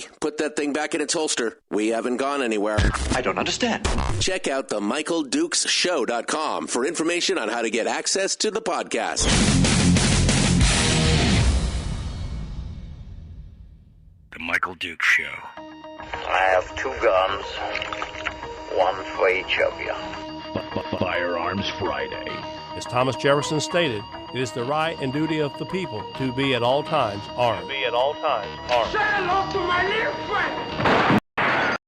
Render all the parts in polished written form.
Hey, put that thing back in its holster. We haven't gone anywhere. I don't understand. Check out the MichaelDukesShow.com for information on how to get access to the podcast. The Michael Dukes Show. I have 2 guns, one for each of you. Firearms Friday. As Thomas Jefferson stated, it is the right and duty of the people to be at all times armed. Say hello to my little friend.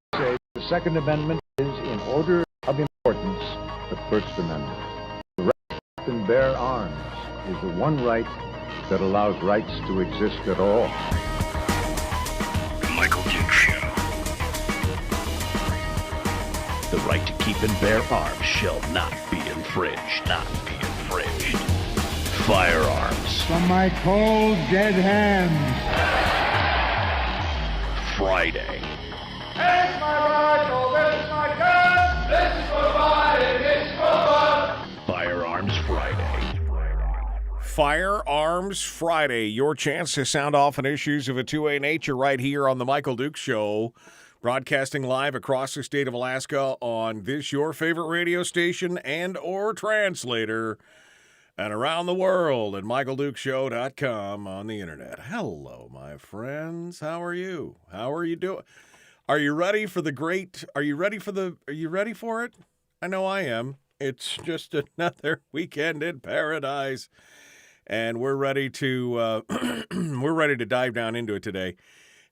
The Second Amendment is in order of importance the First Amendment. The right to keep and bear arms is the one right that allows rights to exist at all. The Michael Dukes Show. The right to keep and bear arms shall not be infringed. Not be infringed. Firearms. From my cold, dead hands. Friday. Here's my rifle, this is my gun, this is for fighting, this is for fun. Firearms Friday. Firearms Friday, your chance to sound off on issues of a two-way nature right here on the Michael Dukes Show, broadcasting live across the state of Alaska on this your favorite radio station and or translator, and around the world at MichaelDukesShow.com on the internet. Hello, my friends. How are you? How are you doing? Are you ready for are you ready for it? I know I am. It's just another weekend in paradise. And we're ready to dive down into it today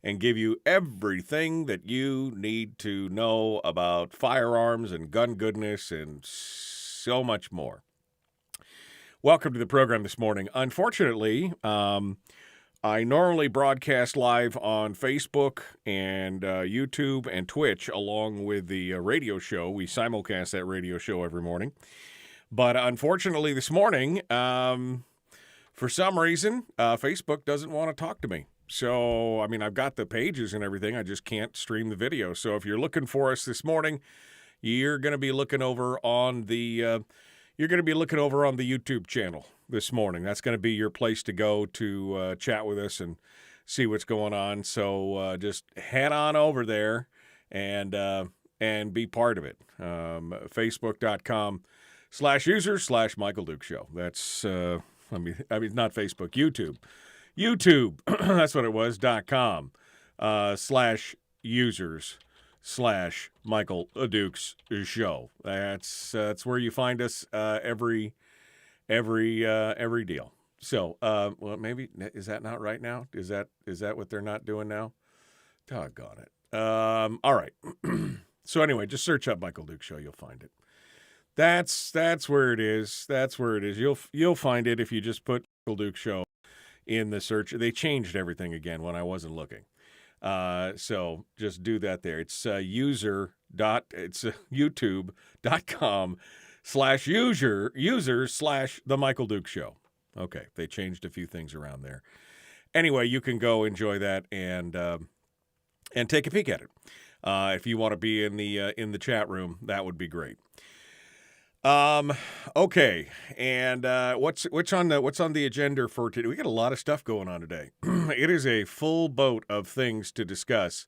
and give you everything that you need to know about firearms and gun goodness and so much more. Welcome to the program this morning. Unfortunately, I normally broadcast live on Facebook and YouTube and Twitch along with the radio show. We simulcast that radio show every morning. But unfortunately this morning, for some reason, Facebook doesn't want to talk to me. So, I mean, I've got the pages and everything. I just can't stream the video. So if you're looking for us this morning, you're going to be looking over on the YouTube channel this morning. That's going to be your place to go to chat with us and see what's going on. So just head on over there and be part of it. Facebook.com/user/Michael Dukes Show. That's not Facebook, YouTube. YouTube, that's what it was, .com /users/Michael Dukes Show. That's where you find us every deal. So, well, maybe is that not right now? Is that what they're not doing now? Doggone it. All right. So anyway, just search up Michael Dukes Show. You'll find it. That's where it is. That's where it is. You'll find it if you just put Michael Dukes Show in the search. They changed everything again when I wasn't looking. So just do that there. It's youtube.com/the Michael Dukes Show. Okay, they changed a few things around there. Anyway, you can go enjoy that and take a peek at it. If you want to be in the chat room, that would be great. Okay, and what's on the agenda for today? We got a lot of stuff going on today. It is a full boat of things to discuss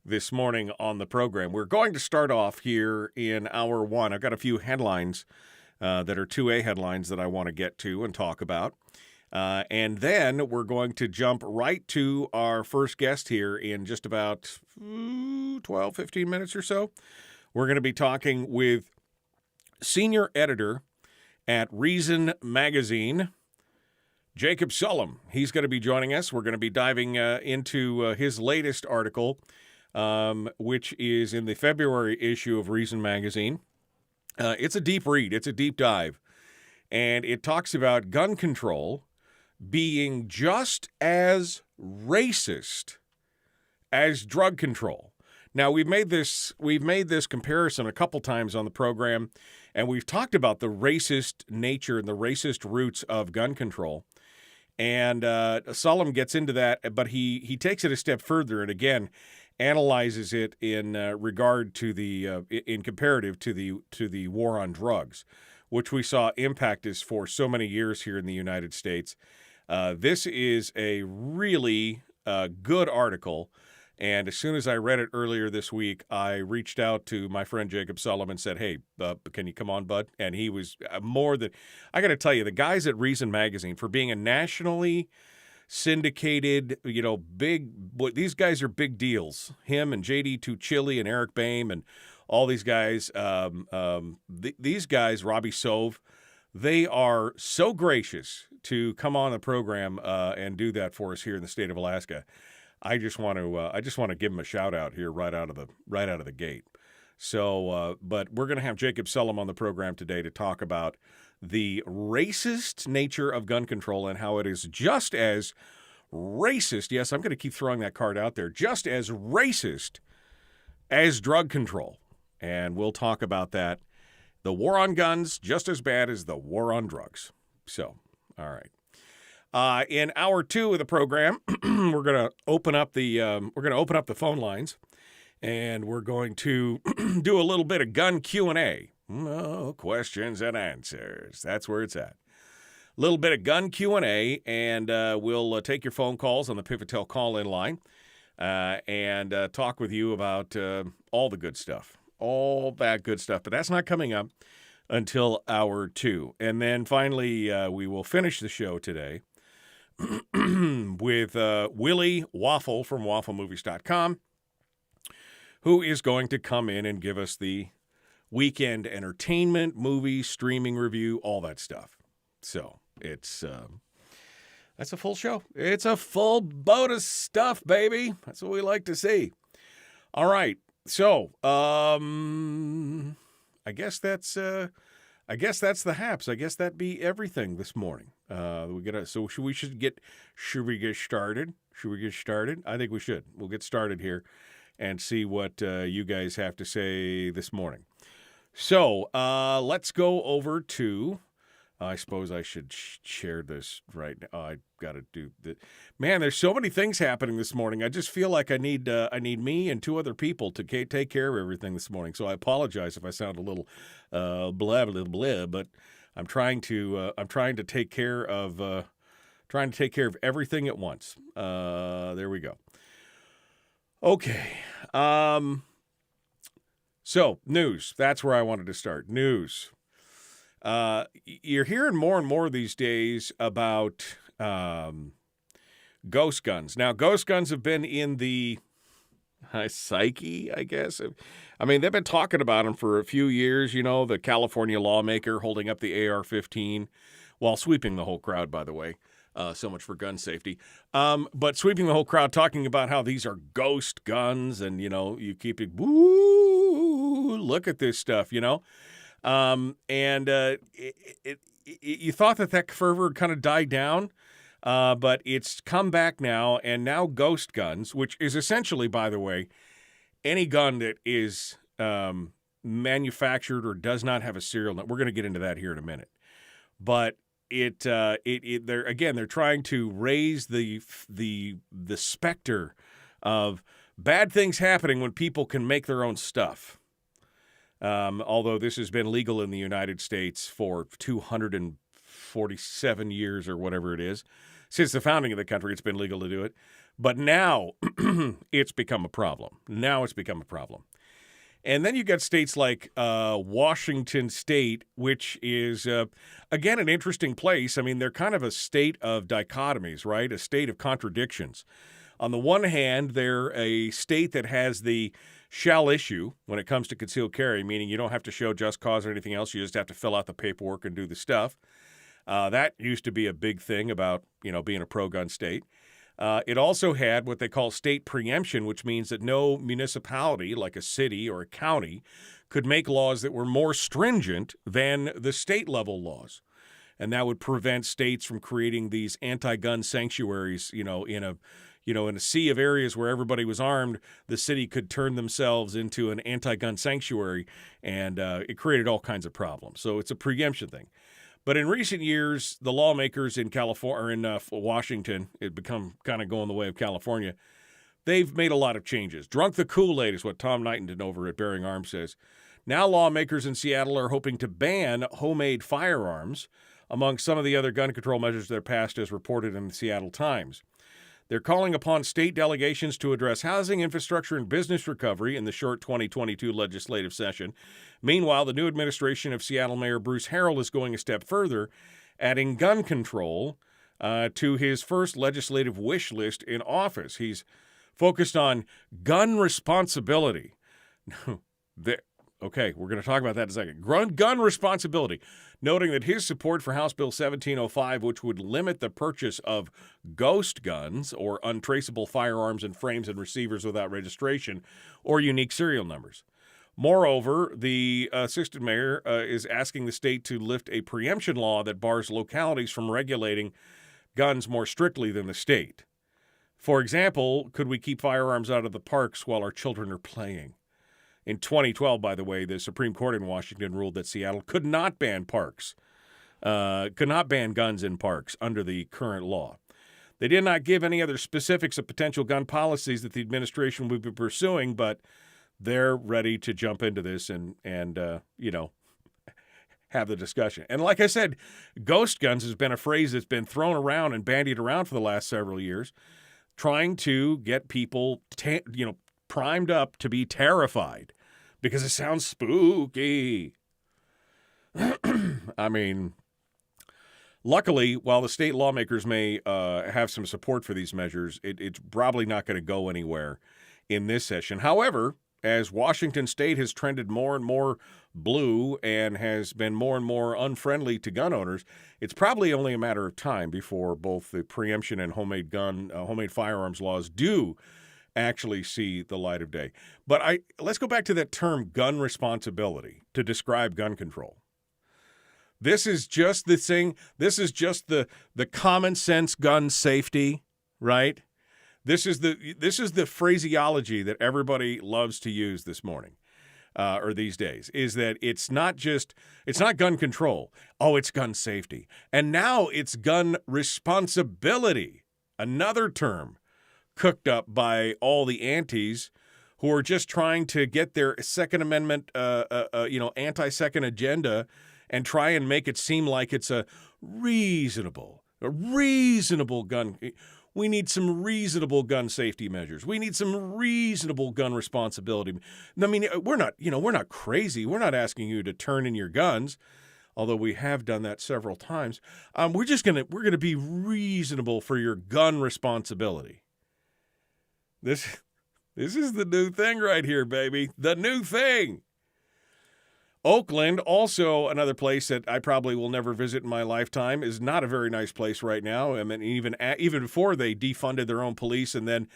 this morning on the program. We're going to start off here in hour one. I've got a few headlines that are 2A headlines that I want to get to and talk about. And then we're going to jump right to our first guest here in just about 12, 15 minutes or so. We're going to be talking with senior editor at Reason Magazine, Jacob Sullum. He's going to be joining us. We're going to be diving into his latest article, which is in the February issue of Reason Magazine. It's a deep read. It's a deep dive. And it talks about gun control being just as racist as drug control. Now, we've made this comparison a couple times on the program, and we've talked about the racist nature and the racist roots of gun control. And Sullum gets into that, but he takes it a step further and again analyzes it in regard to in comparative to the war on drugs, which we saw impact us for so many years here in the United States. This is a really good article. And as soon as I read it earlier this week, I reached out to my friend Jacob Sullum and said, hey, can you come on, bud? And he was more than, I got to tell you, the guys at Reason Magazine, for being a nationally syndicated, these guys are big deals. Him and J.D. Tuchili and Eric Boehm and all these guys, these guys, Robbie Sove, they are so gracious to come on the program and do that for us here in the state of Alaska. I just want to give them a shout out here right out of the gate. So, but we're going to have Jacob Sullum on the program today to talk about the racist nature of gun control and how it is just as racist. Yes, I'm going to keep throwing that card out there. Just as racist as drug control. And we'll talk about that. The war on guns, just as bad as the war on drugs. So, all right. In hour 2 of the program, we're going to open up the phone lines, and we're going to do a little bit of gun Q&A. Questions and answers. That's where it's at. A little bit of gun Q&A, and we'll take your phone calls on the Pivotel call-in line and talk with you about all the good stuff. All that good stuff. But that's not coming up until hour 2. And then finally, we will finish the show today with Willie Waffle from wafflemovies.com, who is going to come in and give us the weekend entertainment, movie, streaming review, all that stuff. So it's that's a full show. It's a full boat of stuff, baby. That's what we like to see. All right. So, I guess that's the haps. I guess that'd be everything this morning. Should we get started? Should we get started? I think we should. We'll get started here and see what you guys have to say this morning. So, let's go over to. I suppose I should share this right now. I got to do that. Man, there's so many things happening this morning. I just feel like I need me and 2 other people to take care of everything this morning. So I apologize if I sound a little blah blah blah. But I'm trying to take care of everything at once. There we go. Okay. So news. That's where I wanted to start. News. You're hearing more and more these days about ghost guns. Now, ghost guns have been in the psyche, I guess. I mean, they've been talking about them for a few years. You know, the California lawmaker holding up the AR-15 while sweeping the whole crowd, by the way. So much for gun safety. But sweeping the whole crowd, talking about how these are ghost guns and, you know, you keep it, woo, look at this stuff, you know. You thought that fervor kind of died down, but it's come back now, and now ghost guns, which is essentially, by the way, any gun that is manufactured or does not have a serial number. We're going to get into that here in a minute, but they're trying to raise the specter of bad things happening when people can make their own stuff. Although this has been legal in the United States for 247 years or whatever it is. Since the founding of the country, it's been legal to do it. But now it's become a problem. And then you got states like Washington State, which is, again, an interesting place. I mean, they're kind of a state of dichotomies, right? A state of contradictions. On the one hand, they're a state that has the shall issue when it comes to concealed carry, meaning you don't have to show just cause or anything else. You just have to fill out the paperwork and do the stuff. That used to be a big thing about, you know, being a pro-gun state. It also had what they call state preemption, which means that no municipality, like a city or a county, could make laws that were more stringent than the state-level laws. And that would prevent states from creating these anti-gun sanctuaries, in a sea of areas where everybody was armed. The city could turn themselves into an anti-gun sanctuary, and it created all kinds of problems. So it's a preemption thing. But in recent years, the lawmakers in California, or in Washington, it become kind of going the way of California, they've made a lot of changes. Drunk the Kool-Aid is what Tom Knighton over at Bearing Arms says. Now lawmakers in Seattle are hoping to ban homemade firearms, among some of the other gun control measures that are passed as reported in the Seattle Times. They're calling upon state delegations to address housing, infrastructure, and business recovery in the short 2022 legislative session. Meanwhile, the new administration of Seattle Mayor Bruce Harrell is going a step further, adding gun control to his first legislative wish list in office. He's focused on gun responsibility. Okay, we're going to talk about that in a second. Gun responsibility, noting that his support for House Bill 1705, which would limit the purchase of ghost guns or untraceable firearms in frames and receivers without registration or unique serial numbers. Moreover, the assistant mayor is asking the state to lift a preemption law that bars localities from regulating guns more strictly than the state. For example, could we keep firearms out of the parks while our children are playing? In 2012, by the way, the Supreme Court in Washington ruled that Seattle could not ban guns in parks under the current law. They did not give any other specifics of potential gun policies that the administration would be pursuing, but they're ready to jump into this and have the discussion. And like I said, ghost guns has been a phrase that's been thrown around and bandied around for the last several years, trying to get people primed up to be terrified because it sounds spooky. I mean, luckily, while the state lawmakers may have some support for these measures, it's probably not going to go anywhere in this session. However, as Washington state has trended more and more blue and has been more and more unfriendly to gun owners, it's probably only a matter of time before both the preemption and homemade firearms laws do actually see the light of day. But let's go back to that term gun responsibility to describe gun control. This is just the thing. This is just the common sense gun safety, right? This is the phraseology that everybody loves to use this morning, or these days, is that it's not gun control. Oh, it's gun safety. And now it's gun responsibility, another term cooked up by all the antis who are just trying to get their Second Amendment, anti-second agenda and try and make it seem like it's a reasonable gun. We need some reasonable gun safety measures. We need some reasonable gun responsibility. I mean, we're not crazy. We're not asking you to turn in your guns, although we have done that several times. We're gonna be reasonable for your gun responsibility. This is the new thing right here, baby. The new thing. Oakland, also another place that I probably will never visit in my lifetime, is not a very nice place right now. I mean, even before they defunded their own police and then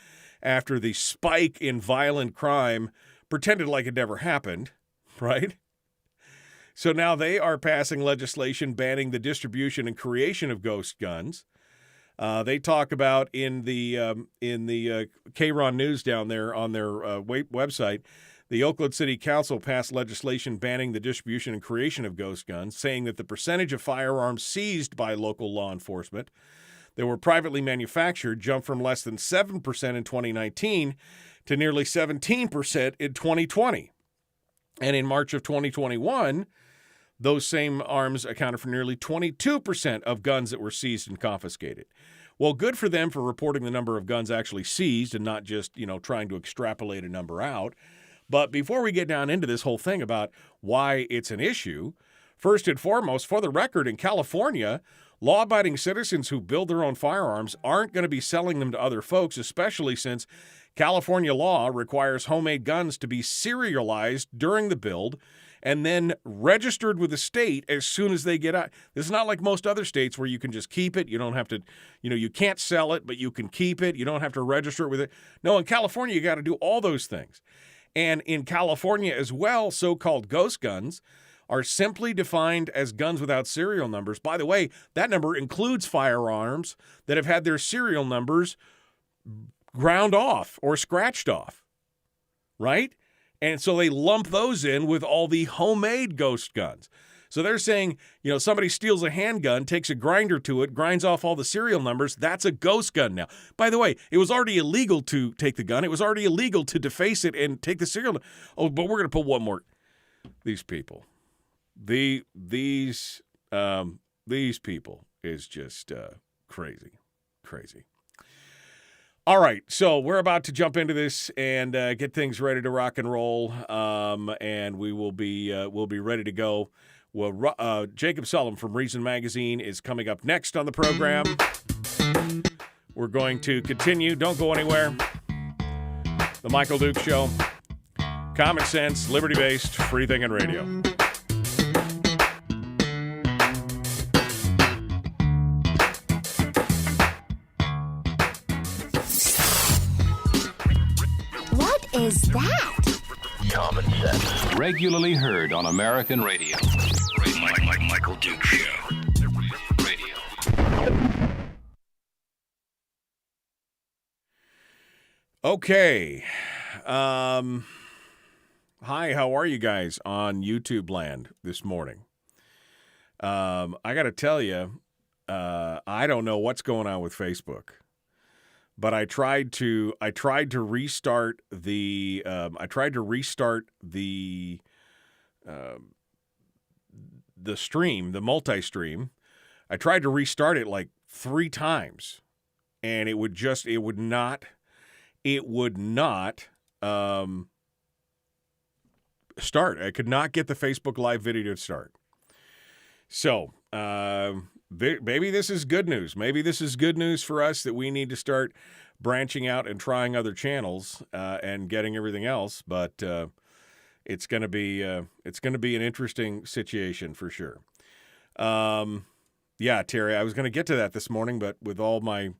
after the spike in violent crime, pretended like it never happened, right? So now they are passing legislation banning the distribution and creation of ghost guns. They talk about in the K-Ron News down there on their website, the Oakland City Council passed legislation banning the distribution and creation of ghost guns, saying that the percentage of firearms seized by local law enforcement that were privately manufactured jumped from less than 7% in 2019 to nearly 17% in 2020. And in March of 2021, those same arms accounted for nearly 22% of guns that were seized and confiscated. Well, good for them for reporting the number of guns actually seized and not just, trying to extrapolate a number out. But before we get down into this whole thing about why it's an issue, first and foremost, for the record, in California, law-abiding citizens who build their own firearms aren't going to be selling them to other folks, especially since California law requires homemade guns to be serialized during the build and then registered with the state as soon as they get out. This is not like most other states where you can just keep it. You don't have to, you can't sell it, but you can keep it. You don't have to register it with it. No, in California, you got to do all those things. And in California as well, so-called ghost guns are simply defined as guns without serial numbers. By the way, that number includes firearms that have had their serial numbers ground off or scratched off, right? And so they lump those in with all the homemade ghost guns. So they're saying, somebody steals a handgun, takes a grinder to it, grinds off all the serial numbers. That's a ghost gun now. By the way, it was already illegal to take the gun. It was already illegal to deface it and take the serial. Oh, but we're going to put one more. These people, these people is just crazy. All right, so we're about to jump into this and get things ready to rock and roll, and we'll be ready to go. Well, Jacob Sullum from Reason Magazine is coming up next on the program. We're going to continue. Don't go anywhere. The Michael Duke Show. Common sense, liberty-based, free thinking radio. What is that? Common sense. Regularly heard on American radio. Michael Duke Show. Radio. Okay. Hi, how are you guys on YouTube land this morning? I got to tell you, I don't know what's going on with Facebook. But I tried to restart the stream, the multi-stream. I tried to restart it like 3 times, and it would not start. I could not get the Facebook Live video to start. So, maybe this is good news. Maybe this is good news for us that we need to start branching out and trying other channels and getting everything else. But it's going to be an interesting situation for sure. Yeah, Terry, I was going to get to that this morning, but with all my,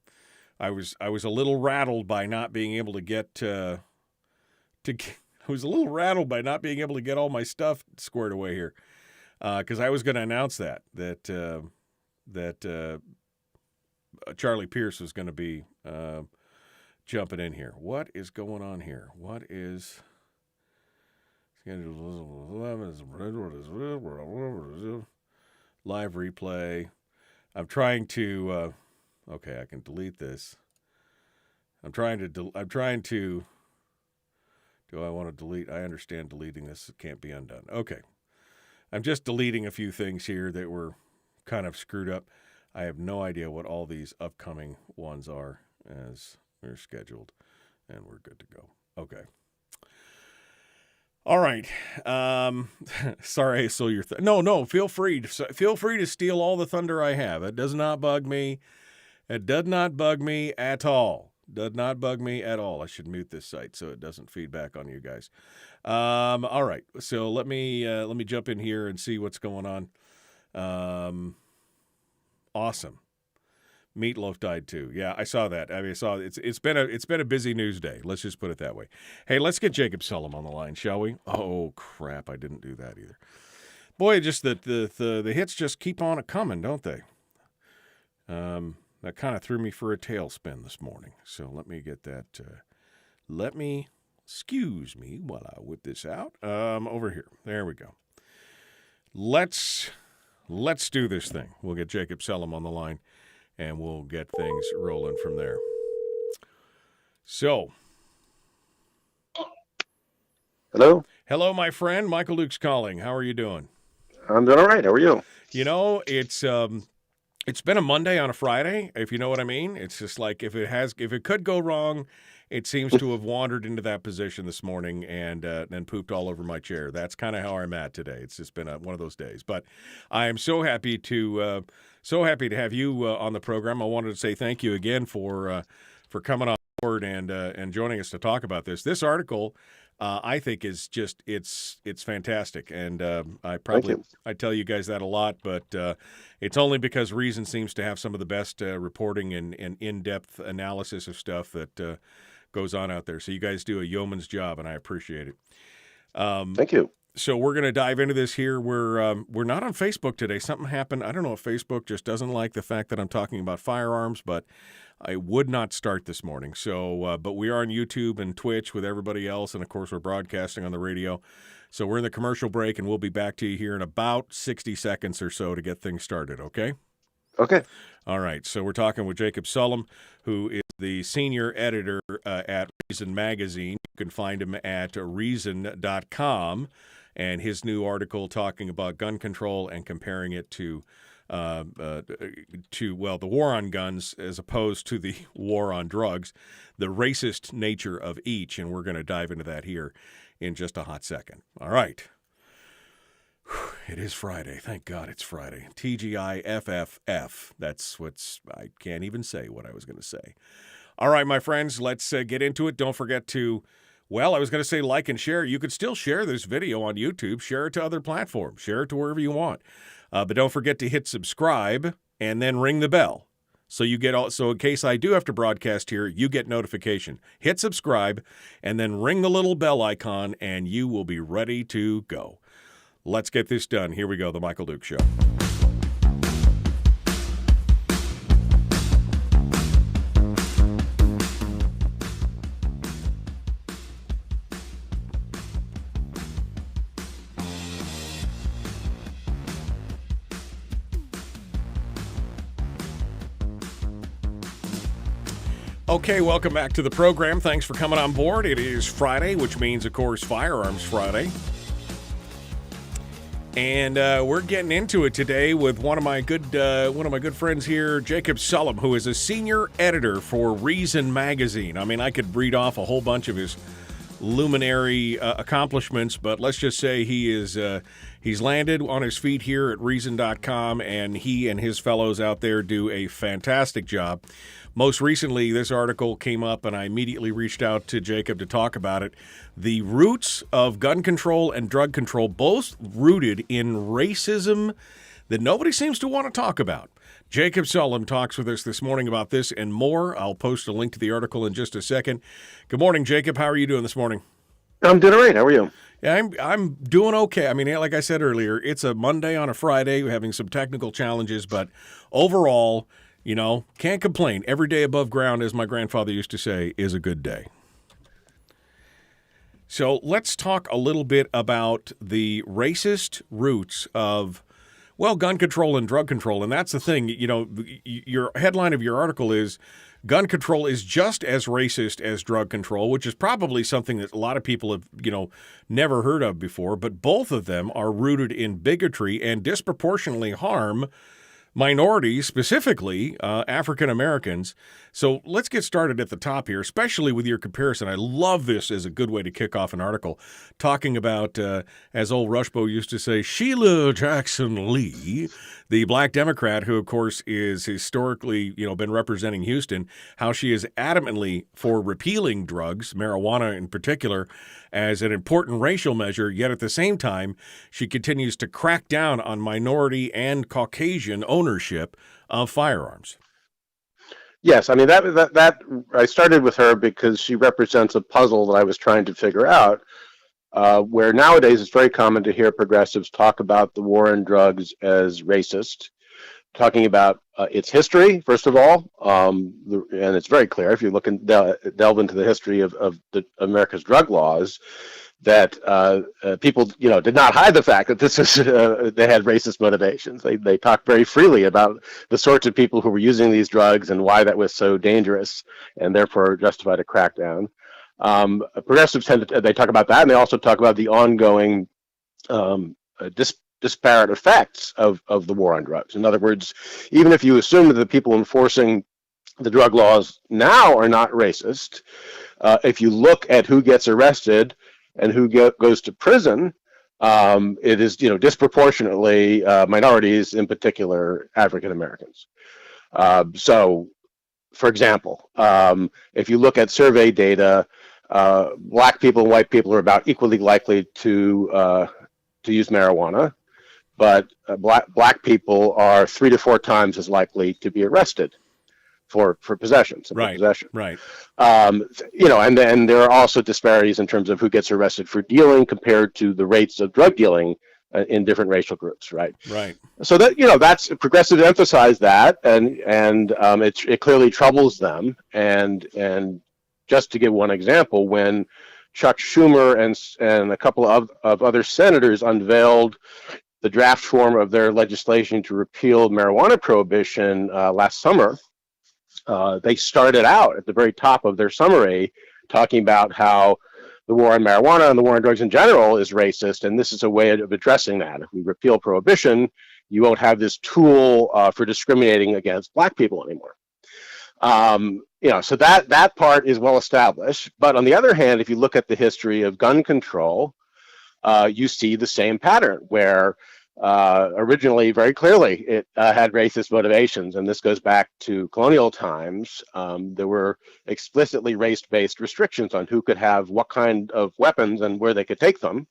I was a little rattled by not being able to get I was a little rattled by not being able to get all my stuff squared away here. Because I was going to announce that Charlie Pierce was going to be jumping in here. What is going on here? What is live replay? I'm trying to. Okay, I can delete this. I'm trying to. Do I want to delete? I understand deleting this. It can't be undone. Okay. I'm just deleting a few things here that were kind of screwed up. I have no idea what all these upcoming ones are as they're scheduled, and we're good to go. Okay. All right. Sorry I stole your No, feel free to steal all the thunder I have. It does not bug me. It does not bug me at all. Does not bug me at all. I should mute this site so it doesn't feed back on you guys. All right. So let me jump in here and see what's going on. Awesome. Meatloaf died too. Yeah, I saw that. I mean, it's been a busy news day. Let's just put it that way. Hey, let's get Jacob Sullum on the line, shall we? Oh crap, I didn't do that either. Boy, just the hits just keep on coming, don't they? That kind of threw me for a tailspin this morning. So let me get that. Excuse me while I whip this out. Over here. There we go. Let's do this thing. We'll get Jacob Sullum on the line, and we'll get things rolling from there. So. Hello, my friend. Michael Duke's calling. How are you doing? I'm doing all right. How are you? You know, it's been a Monday on a Friday, if you know what I mean. It's just like if it could go wrong, it seems to have wandered into that position this morning and pooped all over my chair. That's kind of how I'm at today. It's just been one of those days. But I am so happy to have you on the program. I wanted to say thank you again for coming on board and joining us to talk about this. This article, I think, is just it's fantastic, and I tell you guys that a lot, but it's only because Reason seems to have some of the best reporting and in-depth analysis of stuff that goes on out there. So you guys do a yeoman's job, and I appreciate it. Thank you. So we're going to dive into this here. We're not on Facebook today. Something happened. I don't know if Facebook just doesn't like the fact that I'm talking about firearms, but I would not start this morning. So, but we are on YouTube and Twitch with everybody else, and of course we're broadcasting on the radio. So we're in the commercial break, and we'll be back to you here in about 60 seconds or so to get things started. Okay? Okay. All right. So we're talking with Jacob Sullum, who is the senior editor at Reason Magazine. You can find him at reason.com. And his new article talking about gun control and comparing it to the war on guns as opposed to the war on drugs, the racist nature of each, and we're going to dive into that here in just a hot second. All right. It is Friday. Thank God it's Friday. TGIFFF. I can't even say what I was going to say. All right, my friends, let's get into it. Don't forget to, I was going to say like and share. You could still share this video on YouTube. Share it to other platforms. Share it to wherever you want. But don't forget to hit subscribe and then ring the bell. So in case I do have to broadcast here, you get notification. Hit subscribe and then ring the little bell icon and you will be ready to go. Let's get this done. Here we go, The Michael Dukes Show. Okay, welcome back to the program. Thanks for coming on board. It is Friday, which means, of course, Firearms Friday. And we're getting into it today with one of my good friends here, Jacob Sullum, who is a senior editor for Reason magazine. I mean, I could read off a whole bunch of his luminary accomplishments, but let's just say he's landed on his feet here at Reason.com, and he and his fellows out there do a fantastic job. Most recently, this article came up, and I immediately reached out to Jacob to talk about it. The roots of gun control and drug control, both rooted in racism that nobody seems to want to talk about. Jacob Sullum talks with us this morning about this and more. I'll post a link to the article in just a second. Good morning, Jacob. How are you doing this morning? I'm doing all right. How are you? Yeah, I'm doing okay. I mean, like I said earlier, it's a Monday on a Friday. We're having some technical challenges, but overall, can't complain. Every day above ground, as my grandfather used to say, is a good day. So let's talk a little bit about the racist roots of, gun control and drug control. And that's the thing, your headline of your article is gun control is just as racist as drug control, which is probably something that a lot of people have, never heard of before. But both of them are rooted in bigotry and disproportionately harm minorities, specifically African Americans. So let's get started at the top here, especially with your comparison. I love this as a good way to kick off an article, talking about, as old Rushbo used to say, Sheila Jackson Lee, the black Democrat who, of course, is historically, been representing Houston, how she is adamantly for repealing drugs, marijuana in particular, as an important racial measure, yet at the same time, she continues to crack down on minority and Caucasian ownership of firearms. Yes, I mean, that I started with her because she represents a puzzle that I was trying to figure out, where nowadays it's very common to hear progressives talk about the war on drugs as racist, talking about its history, first of all, and it's very clear if you look and delve into the history of America's drug laws, that people, did not hide the fact that this is they had racist motivations. They talked very freely about the sorts of people who were using these drugs and why that was so dangerous, and therefore justified a crackdown. Progressives they talk about that, and they also talk about the ongoing disparate effects of the war on drugs. In other words, even if you assume that the people enforcing the drug laws now are not racist, if you look at who gets arrested and who goes to prison, it is disproportionately minorities, in particular African Americans. So, for example, if you look at survey data, black people and white people are about equally likely to use marijuana, but black people are 3 to 4 times as likely to be arrested for possession, simple possession. Right. And then there are also disparities in terms of who gets arrested for dealing compared to the rates of drug dealing in different racial groups. Right. So that that's progressives emphasize that, and it clearly troubles them. And just to give one example, when Chuck Schumer and a couple of other senators unveiled the draft form of their legislation to repeal marijuana prohibition last summer, they started out at the very top of their summary talking about how the war on marijuana and the war on drugs in general is racist, and this is a way of addressing that. If we repeal prohibition, you won't have this tool for discriminating against black people anymore. So that part is well established. But on the other hand, if you look at the history of gun control, you see the same pattern where originally, very clearly, it had racist motivations, and this goes back to colonial times. There were explicitly race-based restrictions on who could have what kind of weapons and where they could take them.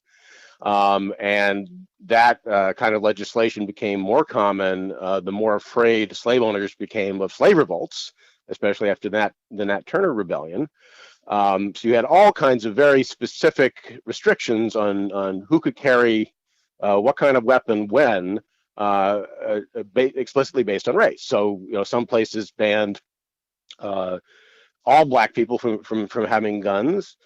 And that kind of legislation became more common the more afraid slave owners became of slave revolts, especially after the Nat Turner Rebellion. So you had all kinds of very specific restrictions on who could carry what kind of weapon when, explicitly based on race. So some places banned all black people from having guns,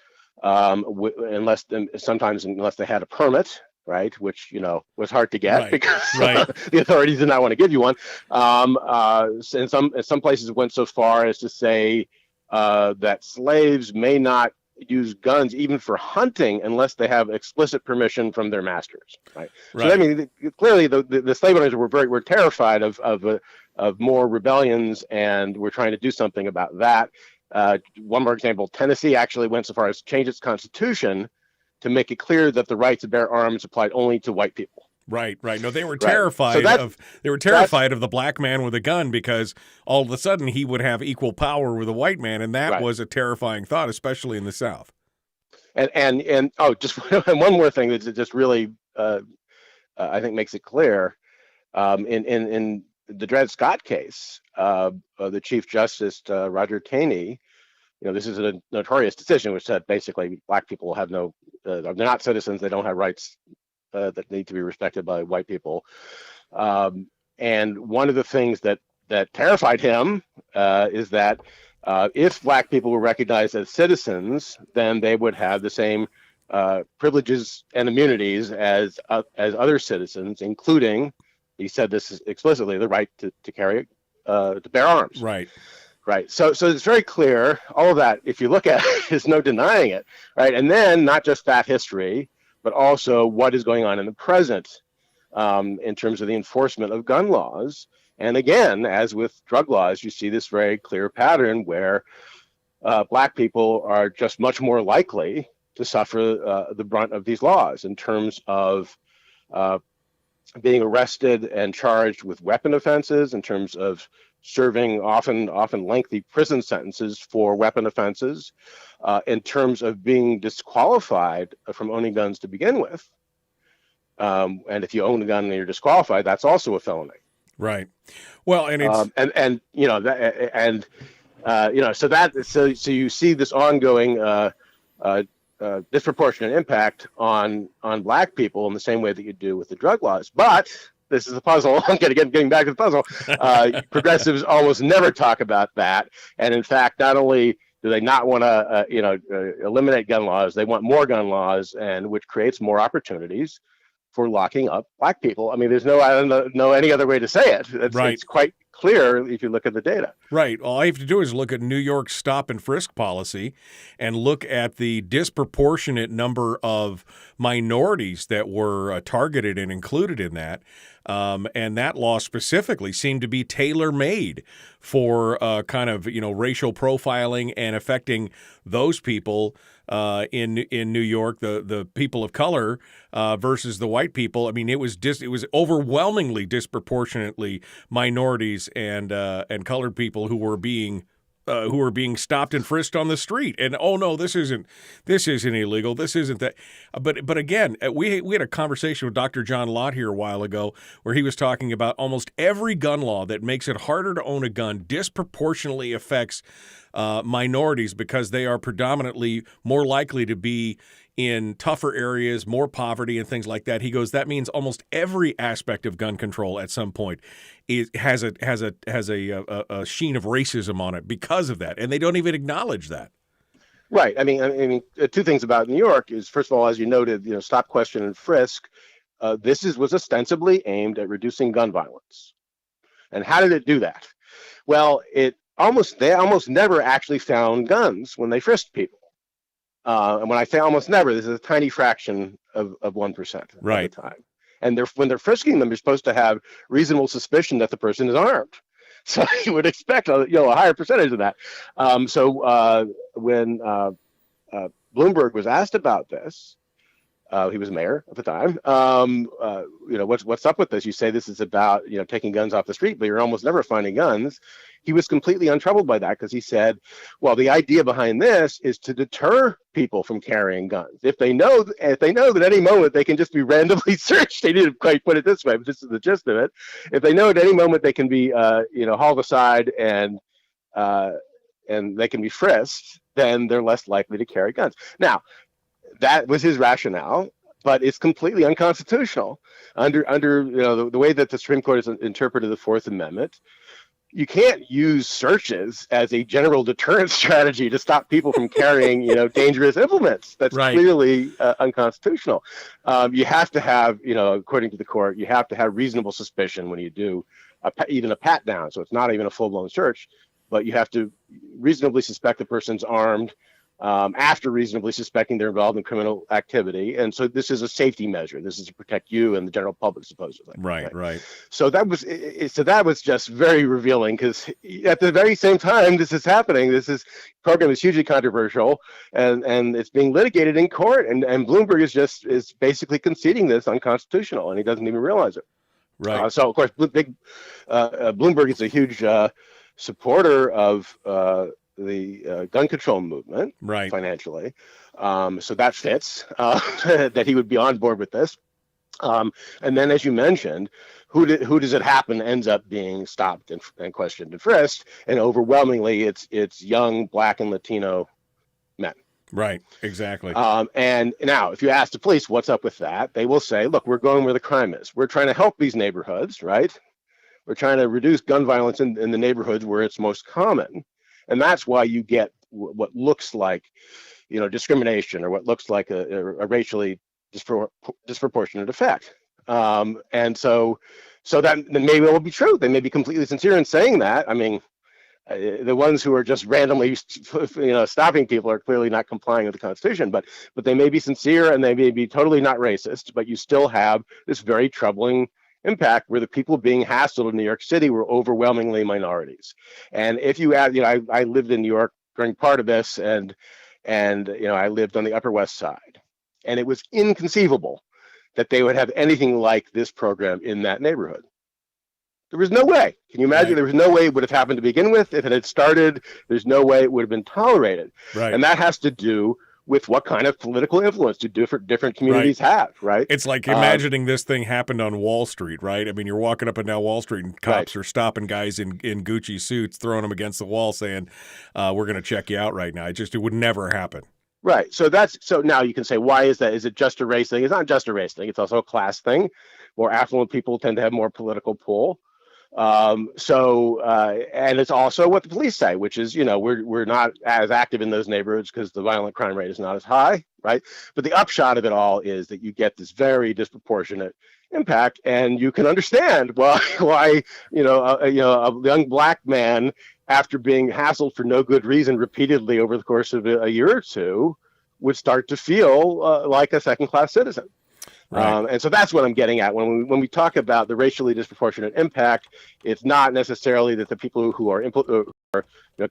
unless they had a permit, right? Which was hard to get because the authorities did not want to give you one. And some places went so far as to say that slaves may not use guns even for hunting unless they have explicit permission from their masters. Right. So I mean, clearly the slave owners were terrified of more rebellions, and were trying to do something about that. One more example: Tennessee actually went so far as to change its constitution to make it clear that the right to bear arms applied only to white people. Right. No, they were terrified of the black man with a gun, because all of a sudden he would have equal power with a white man, and that was a terrifying thought, especially in the South. And just one more thing that just really I think makes it clear in the Dred Scott case, the Chief Justice Roger Taney. This is a notorious decision which said basically black people have they're not citizens, they don't have rights that need to be respected by white people. And one of the things that terrified him is that if black people were recognized as citizens, then they would have the same privileges and immunities as other citizens, including, he said this explicitly, the right to carry, to bear arms. Right. So it's very clear. All of that, if you look at it, there's no denying it. Right. And then not just that history, but also what is going on in the present in terms of the enforcement of gun laws. And again, as with drug laws, you see this very clear pattern where black people are just much more likely to suffer the brunt of these laws in terms of being arrested and charged with weapon offenses, in terms of serving often lengthy prison sentences for weapon offenses, in terms of being disqualified from owning guns to begin with. And if you own a gun and you're disqualified, that's also a felony. Right. Well, and it's so you see this ongoing disproportionate impact on black people in the same way that you do with the drug laws. But this is a puzzle. I'm getting back to the puzzle. Progressives almost never talk about that. And in fact, not only do they not want to eliminate gun laws, they want more gun laws, and which creates more opportunities for locking up black people. I mean, I don't know any other way to say it. It's quite clear if you look at the data. Right. All I have to do is look at New York's stop and frisk policy and look at the disproportionate number of minorities that were targeted and included in that. And that law specifically seemed to be tailor-made for kind of, racial profiling and affecting those people in New York, the people of color versus the white people. I mean, it was overwhelmingly disproportionately minorities and colored people who were being stopped and frisked on the street. And oh no, this isn't illegal. This isn't that. But again, we had a conversation with Dr. John Lott here a while ago where he was talking about almost every gun law that makes it harder to own a gun disproportionately affects minorities because they are predominantly more likely to be in tougher areas, more poverty and things like that. He goes, that means almost every aspect of gun control at some point has a sheen of racism on it because of that, and they don't even acknowledge that. Right. I mean, two things about New York is, first of all, as you noted, stop, question, and frisk. This was ostensibly aimed at reducing gun violence. And how did it do that? Well, they almost never actually found guns when they frisked people. And when I say almost never, this is a tiny fraction of 1% at the time. And when they're frisking them, you're supposed to have reasonable suspicion that the person is armed. So you would expect a higher percentage of that. When Bloomberg was asked about this, he was mayor at the time. What's up with this? You say this is about taking guns off the street, but you're almost never finding guns. He was completely untroubled by that because he said, well, the idea behind this is to deter people from carrying guns. If they know that at any moment they can just be randomly searched, they didn't quite put it this way, but this is the gist of it. If they know at any moment they can be hauled aside and they can be frisked, then they're less likely to carry guns. Now, that was his rationale, but it's completely unconstitutional under the way that the Supreme Court has interpreted the Fourth Amendment. You can't use searches as a general deterrent strategy to stop people from carrying, dangerous implements. That's clearly unconstitutional. You have to have, according to the court, you have to have reasonable suspicion when you do even a pat down. So it's not even a full-blown search, but you have to reasonably suspect the person's armed after reasonably suspecting they're involved in criminal activity. And so this is a safety measure. This is to protect you and the general public, supposedly. Right. So that was just very revealing, because at the very same time this is happening, this program is hugely controversial, and it's being litigated in court, and Bloomberg is basically conceding this unconstitutional, and he doesn't even realize it. Right. So of course, Bloomberg is a huge supporter of the gun control movement, right, financially. So that fits, that he would be on board with this. And then, as you mentioned, who does it happen ends up being stopped and questioned and frisked, and overwhelmingly it's young Black and Latino men. Right, exactly. And now, if you ask the police what's up with that, they will say, look, we're going where the crime is. We're trying to help these neighborhoods, right? We're trying to reduce gun violence in the neighborhoods where it's most common. And that's why you get what looks like, discrimination, or what looks like a racially disproportionate effect. And so that maybe it will be true. They may be completely sincere in saying that. I mean, the ones who are just randomly, stopping people are clearly not complying with the Constitution. But they may be sincere, and they may be totally not racist. But you still have this very troubling impact where the people being hassled in New York City were overwhelmingly minorities. And if you add, I lived in New York during part of this, and I lived on the Upper West Side, and it was inconceivable that they would have anything like this program in that neighborhood. There was no way. Can you imagine? Right. There was no way it would have happened to begin with. If it had started, there's no way it would have been tolerated. Right. And that has to do with what kind of political influence do different communities have, right? It's like imagining this thing happened on Wall Street, right? I mean, you're walking up and down Wall Street, and cops are stopping guys in Gucci suits, throwing them against the wall, saying, we're going to check you out right now. It would never happen. Right. So now you can say, why is that? Is it just a race thing? It's not just a race thing. It's also a class thing. More affluent people tend to have more political pull. And it's also what the police say, which is, we're not as active in those neighborhoods because the violent crime rate is not as high, right? But the upshot of it all is that you get this very disproportionate impact, and you can understand why a young Black man, after being hassled for no good reason repeatedly over the course of a year or two, would start to feel like a second-class citizen. Right. And so that's what I'm getting at when we talk about the racially disproportionate impact. It's not necessarily that the people who are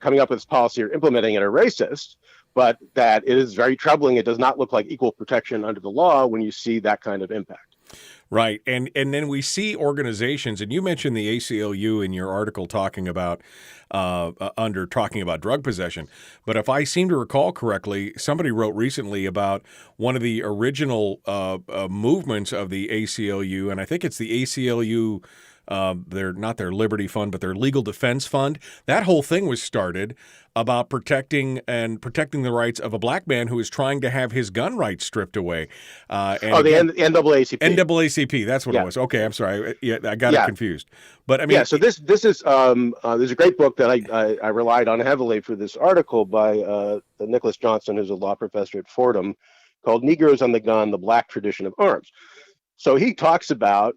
coming up with this policy or implementing it are racist, but that it is very troubling. It does not look like equal protection under the law when you see that kind of impact. Right. And then we see organizations, and you mentioned the ACLU in your article talking about drug possession. But if I seem to recall correctly, somebody wrote recently about one of the original movements of the ACLU, and I think it's the ACLU. They're not their Liberty Fund, but their Legal Defense Fund. That whole thing was started about protecting the rights of a Black man who is trying to have his gun rights stripped away. The NAACP. NAACP, that's what it was. Okay, I'm sorry. I got it confused. But I mean, so this is there's a great book that I relied on heavily for this article by Nicholas Johnson, who's a law professor at Fordham, called "Negroes on the Gun: The Black Tradition of Arms." So he talks about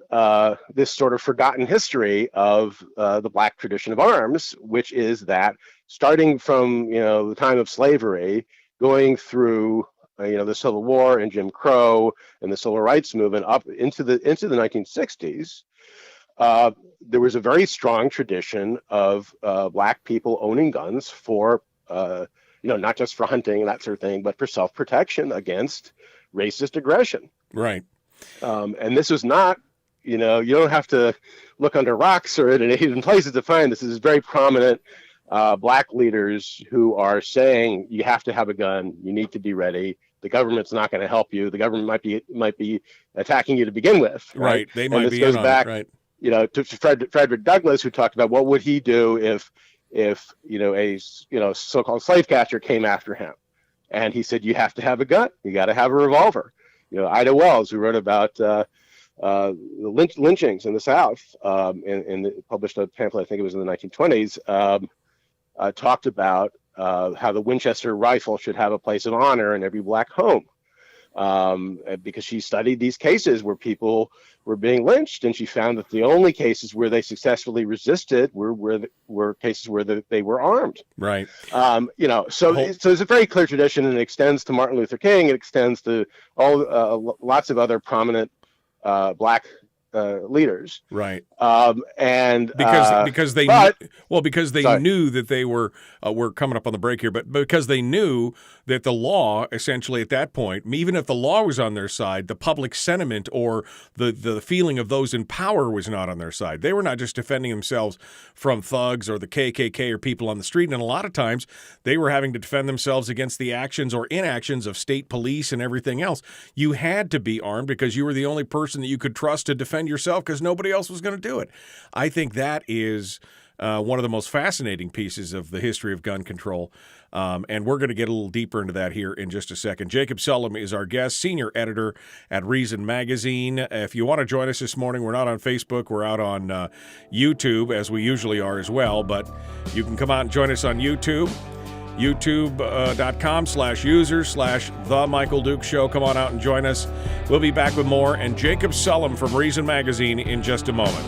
this sort of forgotten history of the Black tradition of arms, which is that starting from the time of slavery, going through the Civil War and Jim Crow and the Civil Rights Movement up into the 1960s, there was a very strong tradition of black people owning guns for, not just for hunting and that sort of thing, but for self-protection against racist aggression. Right. And this was not, you don't have to look under rocks or in hidden places to find this. This is very prominent black leaders who are saying you have to have a gun, you need to be ready. The government's not going to help you. The government might be attacking you to begin with. Right. They might be in on it. Right. To Frederick Douglass, who talked about what would he do if a so-called slave catcher came after him, and he said you have to have a gun, you got to have a revolver. Ida Wells, who wrote about the lynchings in the South, and published a pamphlet, I think it was in the 1920s, talked about how the Winchester rifle should have a place of honor in every black home, because she studied these cases where people were being lynched, and she found that the only cases where they successfully resisted were cases where they were armed. Right. So there's a very clear tradition, and it extends to Martin Luther King. It extends to lots of other prominent black leaders. Right. And because they knew that they were we're coming up on the break here, but because they knew that the law essentially at that point, even if the law was on their side, the public sentiment or the feeling of those in power was not on their side. They were not just defending themselves from thugs or the KKK or people on the street, and a lot of times they were having to defend themselves against the actions or inactions of state police and everything else. You had to be armed because you were the only person that you could trust to defend yourself, because nobody else was going to do it. I think that is one of the most fascinating pieces of the history of gun control, and we're going to get a little deeper into that here in just a second. Jacob Sullum is our guest, senior editor at Reason Magazine. If you want to join us this morning, we're not on Facebook. We're out on YouTube, as we usually are as well, but you can come out and join us on YouTube. YouTube.com/user/The Michael Duke Show. Come on out and join us. We'll be back with more, and Jacob Sullum from Reason Magazine in just a moment.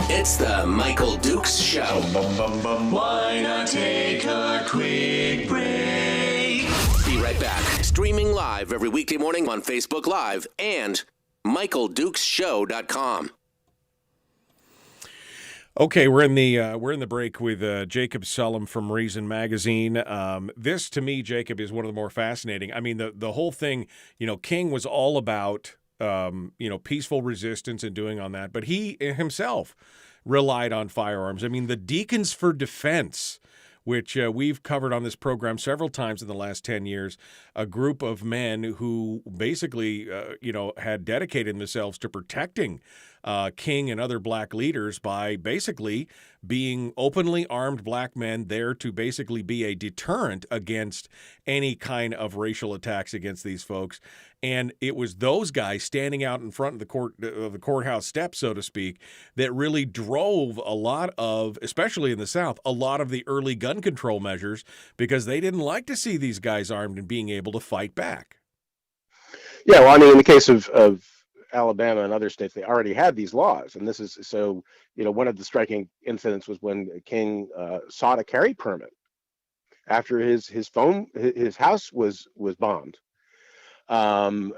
It's the Michael Dukes Show. Why not take a quick break? Be right back. Streaming live every weekday morning on Facebook Live and MichaelDukesShow.com. Okay, we're in the break with Jacob Sullum from Reason Magazine. This, to me, Jacob, is one of the more fascinating. I mean, the whole thing, King was all about, peaceful resistance and doing on that, but he himself relied on firearms. I mean, the Deacons for Defense, which we've covered on this program several times in the last 10 years, a group of men who basically, had dedicated themselves to protecting King and other black leaders by basically being openly armed black men there to basically be a deterrent against any kind of racial attacks against these folks. And it was those guys standing out in front of the courthouse steps, so to speak, that really drove a lot of, especially in the South, a lot of the early gun control measures, because they didn't like to see these guys armed and being able to fight back. Yeah, well, I mean, in the case of Alabama and other states, they already had these laws, and this is so. One of the striking incidents was when King sought a carry permit after his house was bombed, and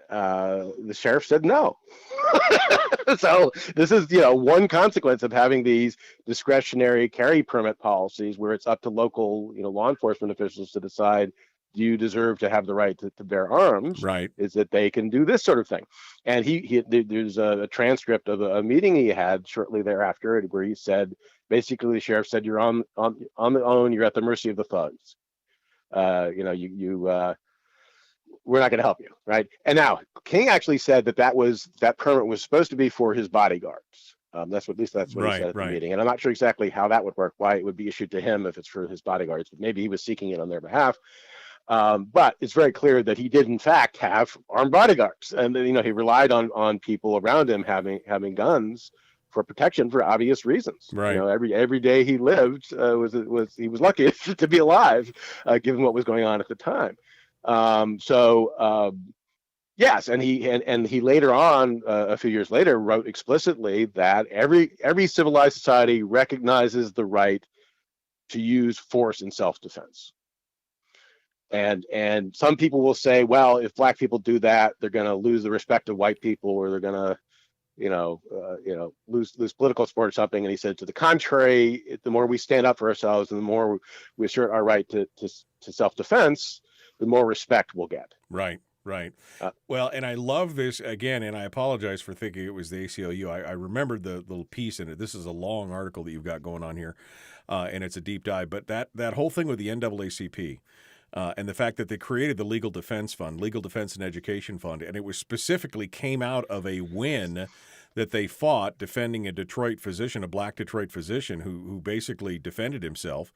the sheriff said no. So this is one consequence of having these discretionary carry permit policies, where it's up to local law enforcement officials to decide, do you deserve to have the right to bear arms? Right. Is that they can do this sort of thing. And there's a transcript of a meeting he had shortly thereafter, where he said, basically, the sheriff said, you're on the own, you're at the mercy of the thugs. We're not going to help you, right? And now King actually said that permit was supposed to be for his bodyguards. That's what he said at the meeting. And I'm not sure exactly how that would work, why it would be issued to him if it's for his bodyguards, but maybe he was seeking it on their behalf. But it's very clear that he did in fact have armed bodyguards, and he relied on people around him having guns for protection for obvious reasons. Right. Every day he lived he was lucky to be alive, given what was going on at the time. Yes, and he later on, a few years later, wrote explicitly that every civilized society recognizes the right to use force in self-defense. And some people will say, well, if black people do that, they're going to lose the respect of white people, or they're going to, lose political support or something. And he said, to the contrary, the more we stand up for ourselves and the more we assert our right to self-defense, the more respect we'll get. Right. Well, and I love this again, and I apologize for thinking it was the ACLU. I remembered the little piece in it. This is a long article that you've got going on here, and it's a deep dive. But that whole thing with the NAACP. And the fact that they created the Legal Defense Fund, Legal Defense and Education Fund, and it was specifically came out of a win that they fought defending a Detroit physician, a black Detroit physician who basically defended himself.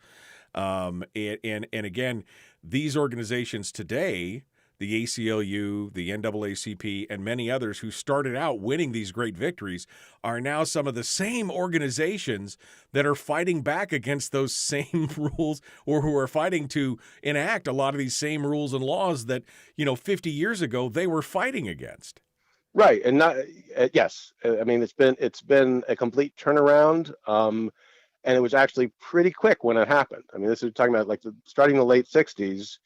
And again, these organizations today, the ACLU, the NAACP, and many others who started out winning these great victories are now some of the same organizations that are fighting back against those same rules, or who are fighting to enact a lot of these same rules and laws that, 50 years ago they were fighting against. Right. And yes, I mean, it's been a complete turnaround. And it was actually pretty quick when it happened. I mean, this is talking about starting in the late 60s.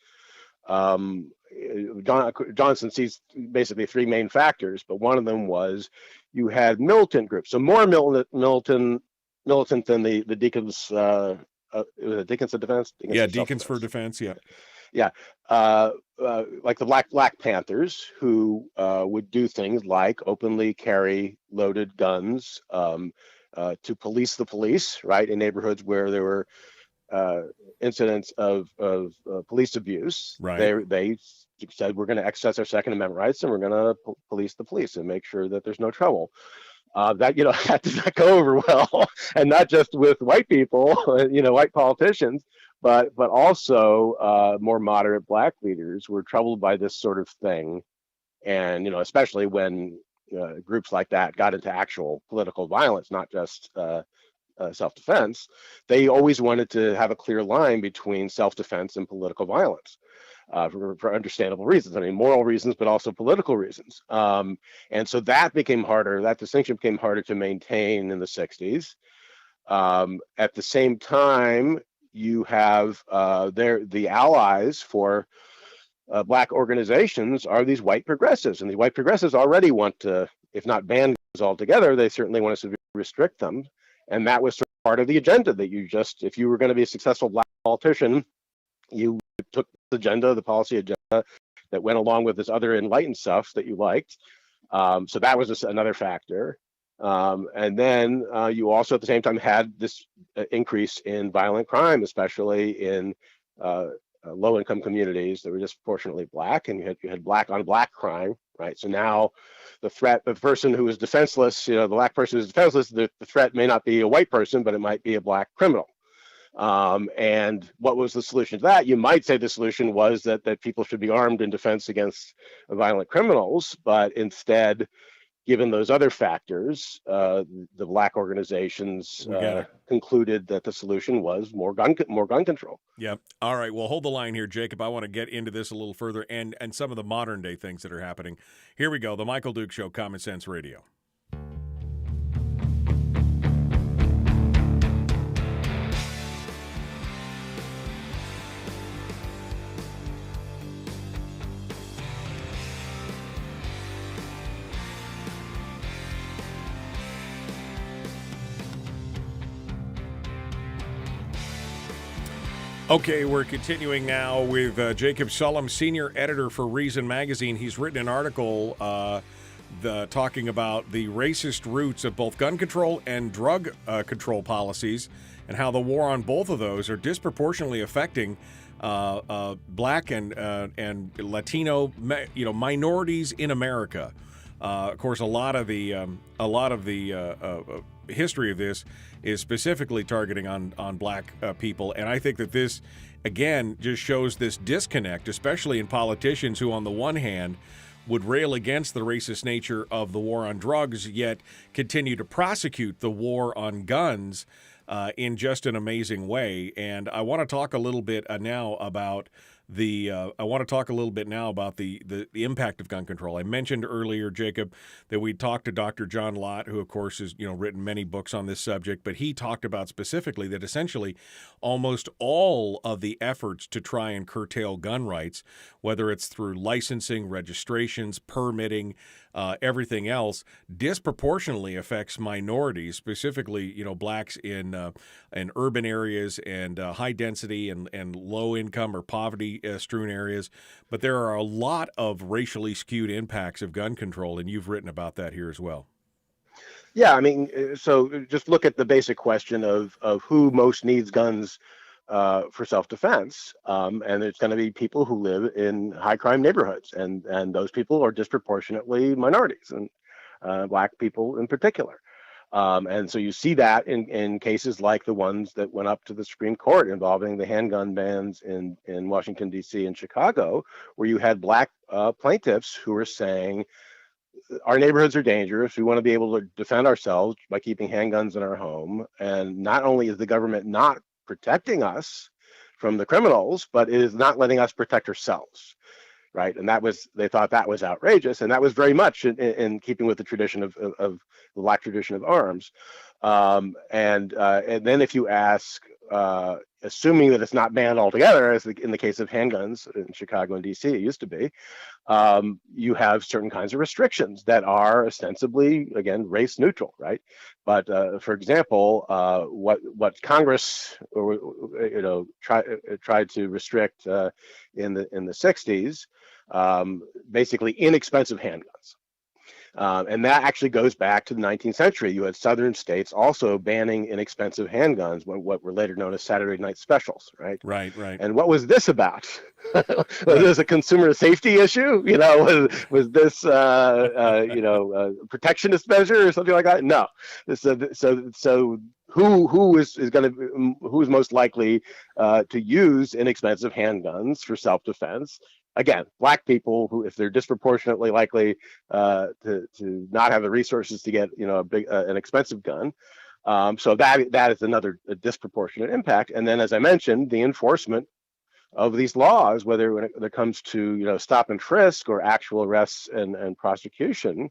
Johnson sees basically three main factors, but one of them was you had militant groups, so more militant than the Deacons. It was a Deacons of Defense. Deacons for Defense. Yeah. Like the Black Panthers, who would do things like openly carry loaded guns to police the police, right, in neighborhoods where there were incidents of police abuse. Right. They said, we're going to exercise our Second Amendment rights, and we're going to police the police and make sure that there's no trouble. That did not go over well, and not just with white people, white politicians, but also more moderate black leaders were troubled by this sort of thing, and especially when groups like that got into actual political violence, not just self-defense. They always wanted to have a clear line between self-defense and political violence. For understandable reasons. I mean, moral reasons, but also political reasons. And so that became harder. That distinction became harder to maintain in the 60s. At the same time, you have the allies for black organizations are these white progressives. And the white progressives already want to, if not ban guns altogether, they certainly want to restrict them. And that was sort of part of the agenda that if you were going to be a successful black politician, you took the policy agenda that went along with this other enlightened stuff that you liked. So that was just another factor. And then you also at the same time had this increase in violent crime, especially in low-income communities that were disproportionately black, and you had black on black crime, right? So now the person who is defenseless, the black person who is defenseless, the threat may not be a white person, but it might be a black criminal. And what was the solution to that? You might say the solution was that people should be armed in defense against violent criminals, but instead, given those other factors, the black organizations concluded that the solution was more gun control. Yeah. All right. Well, hold the line here, Jacob. I want to get into this a little further and some of the modern day things that are happening. Here we go. The Michael Duke Show, Common Sense Radio. Okay, we're continuing now with Jacob Sullum, senior editor for Reason Magazine. He's written an article talking about the racist roots of both gun control and drug control policies, and how the war on both of those are disproportionately affecting black and Latino minorities in America. Of course, a lot of the history of this is specifically targeting on black people, and I think that this again just shows this disconnect, especially in politicians who on the one hand would rail against the racist nature of the war on drugs, yet continue to prosecute the war on guns in just an amazing way. And I want to talk a little bit now about I want to talk a little bit now about the impact of gun control. I mentioned earlier, Jacob, that we talked to Dr. John Lott, who of course has written many books on this subject, but he talked about specifically that essentially almost all of the efforts to try and curtail gun rights, whether it's through licensing, registrations, permitting, everything else, disproportionately affects minorities, specifically blacks in urban areas and high density and low income or poverty strewn areas. But there are a lot of racially skewed impacts of gun control, and you've written about that here as well. Yeah, I mean, so just look at the basic question of who most needs guns for self-defense, and it's going to be people who live in high crime neighborhoods, and those people are disproportionately minorities, and black people in particular. And so you see that in cases like the ones that went up to the Supreme Court involving the handgun bans in Washington, D.C. and Chicago, where you had black plaintiffs who were saying, our neighborhoods are dangerous. We want to be able to defend ourselves by keeping handguns in our home. And not only is the government not protecting us from the criminals, but it is not letting us protect ourselves. Right. And they thought that was outrageous. And that was very much in keeping with the tradition of the black tradition of arms. And then if you ask, assuming that it's not banned altogether, as in the case of handguns in Chicago and DC, it used to be, you have certain kinds of restrictions that are ostensibly, again, race neutral, right? But for example, what Congress tried to restrict in the 60s, basically inexpensive handguns. And that actually goes back to the 19th century. You had southern states also banning inexpensive handguns, what were later known as Saturday night specials, right? Right. And what was this about? Was this a consumer safety issue? Was this protectionist measure or something like that? No. So who's most likely to use inexpensive handguns for self-defense? Again, black people who, if they're disproportionately likely to not have the resources to get an expensive gun, so that is another disproportionate impact. And then, as I mentioned, the enforcement of these laws, whether when it comes to stop and frisk or actual arrests and prosecution,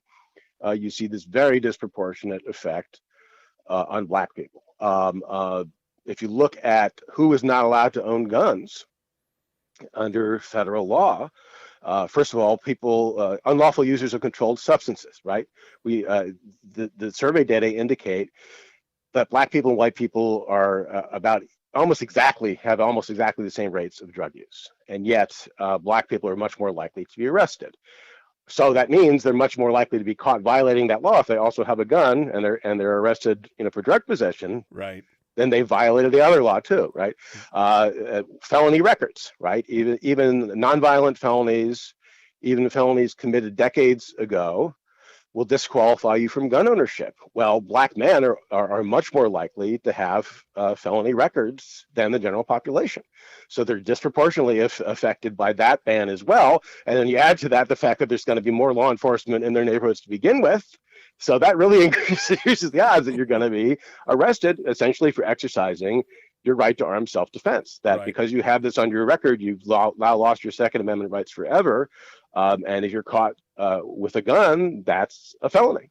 you see this very disproportionate effect on black people. If you look at who is not allowed to own guns under federal law, first of all, people, unlawful users of controlled substances, right? The survey data indicate that black people and white people are have almost exactly the same rates of drug use, and yet black people are much more likely to be arrested. So that means they're much more likely to be caught violating that law if they also have a gun and they're arrested, for drug possession. Right. Then they violated the other law too, right? Felony records, right? Even nonviolent felonies, even felonies committed decades ago, will disqualify you from gun ownership. Well, black men are much more likely to have felony records than the general population. So they're disproportionately affected by that ban as well. And then you add to that the fact that there's going to be more law enforcement in their neighborhoods to begin with. So that really increases the odds that you're going to be arrested essentially for exercising your right to armed self-defense. That right. Because you have this on your record, you've now lost your Second Amendment rights forever. And if you're caught with a gun, that's a felony.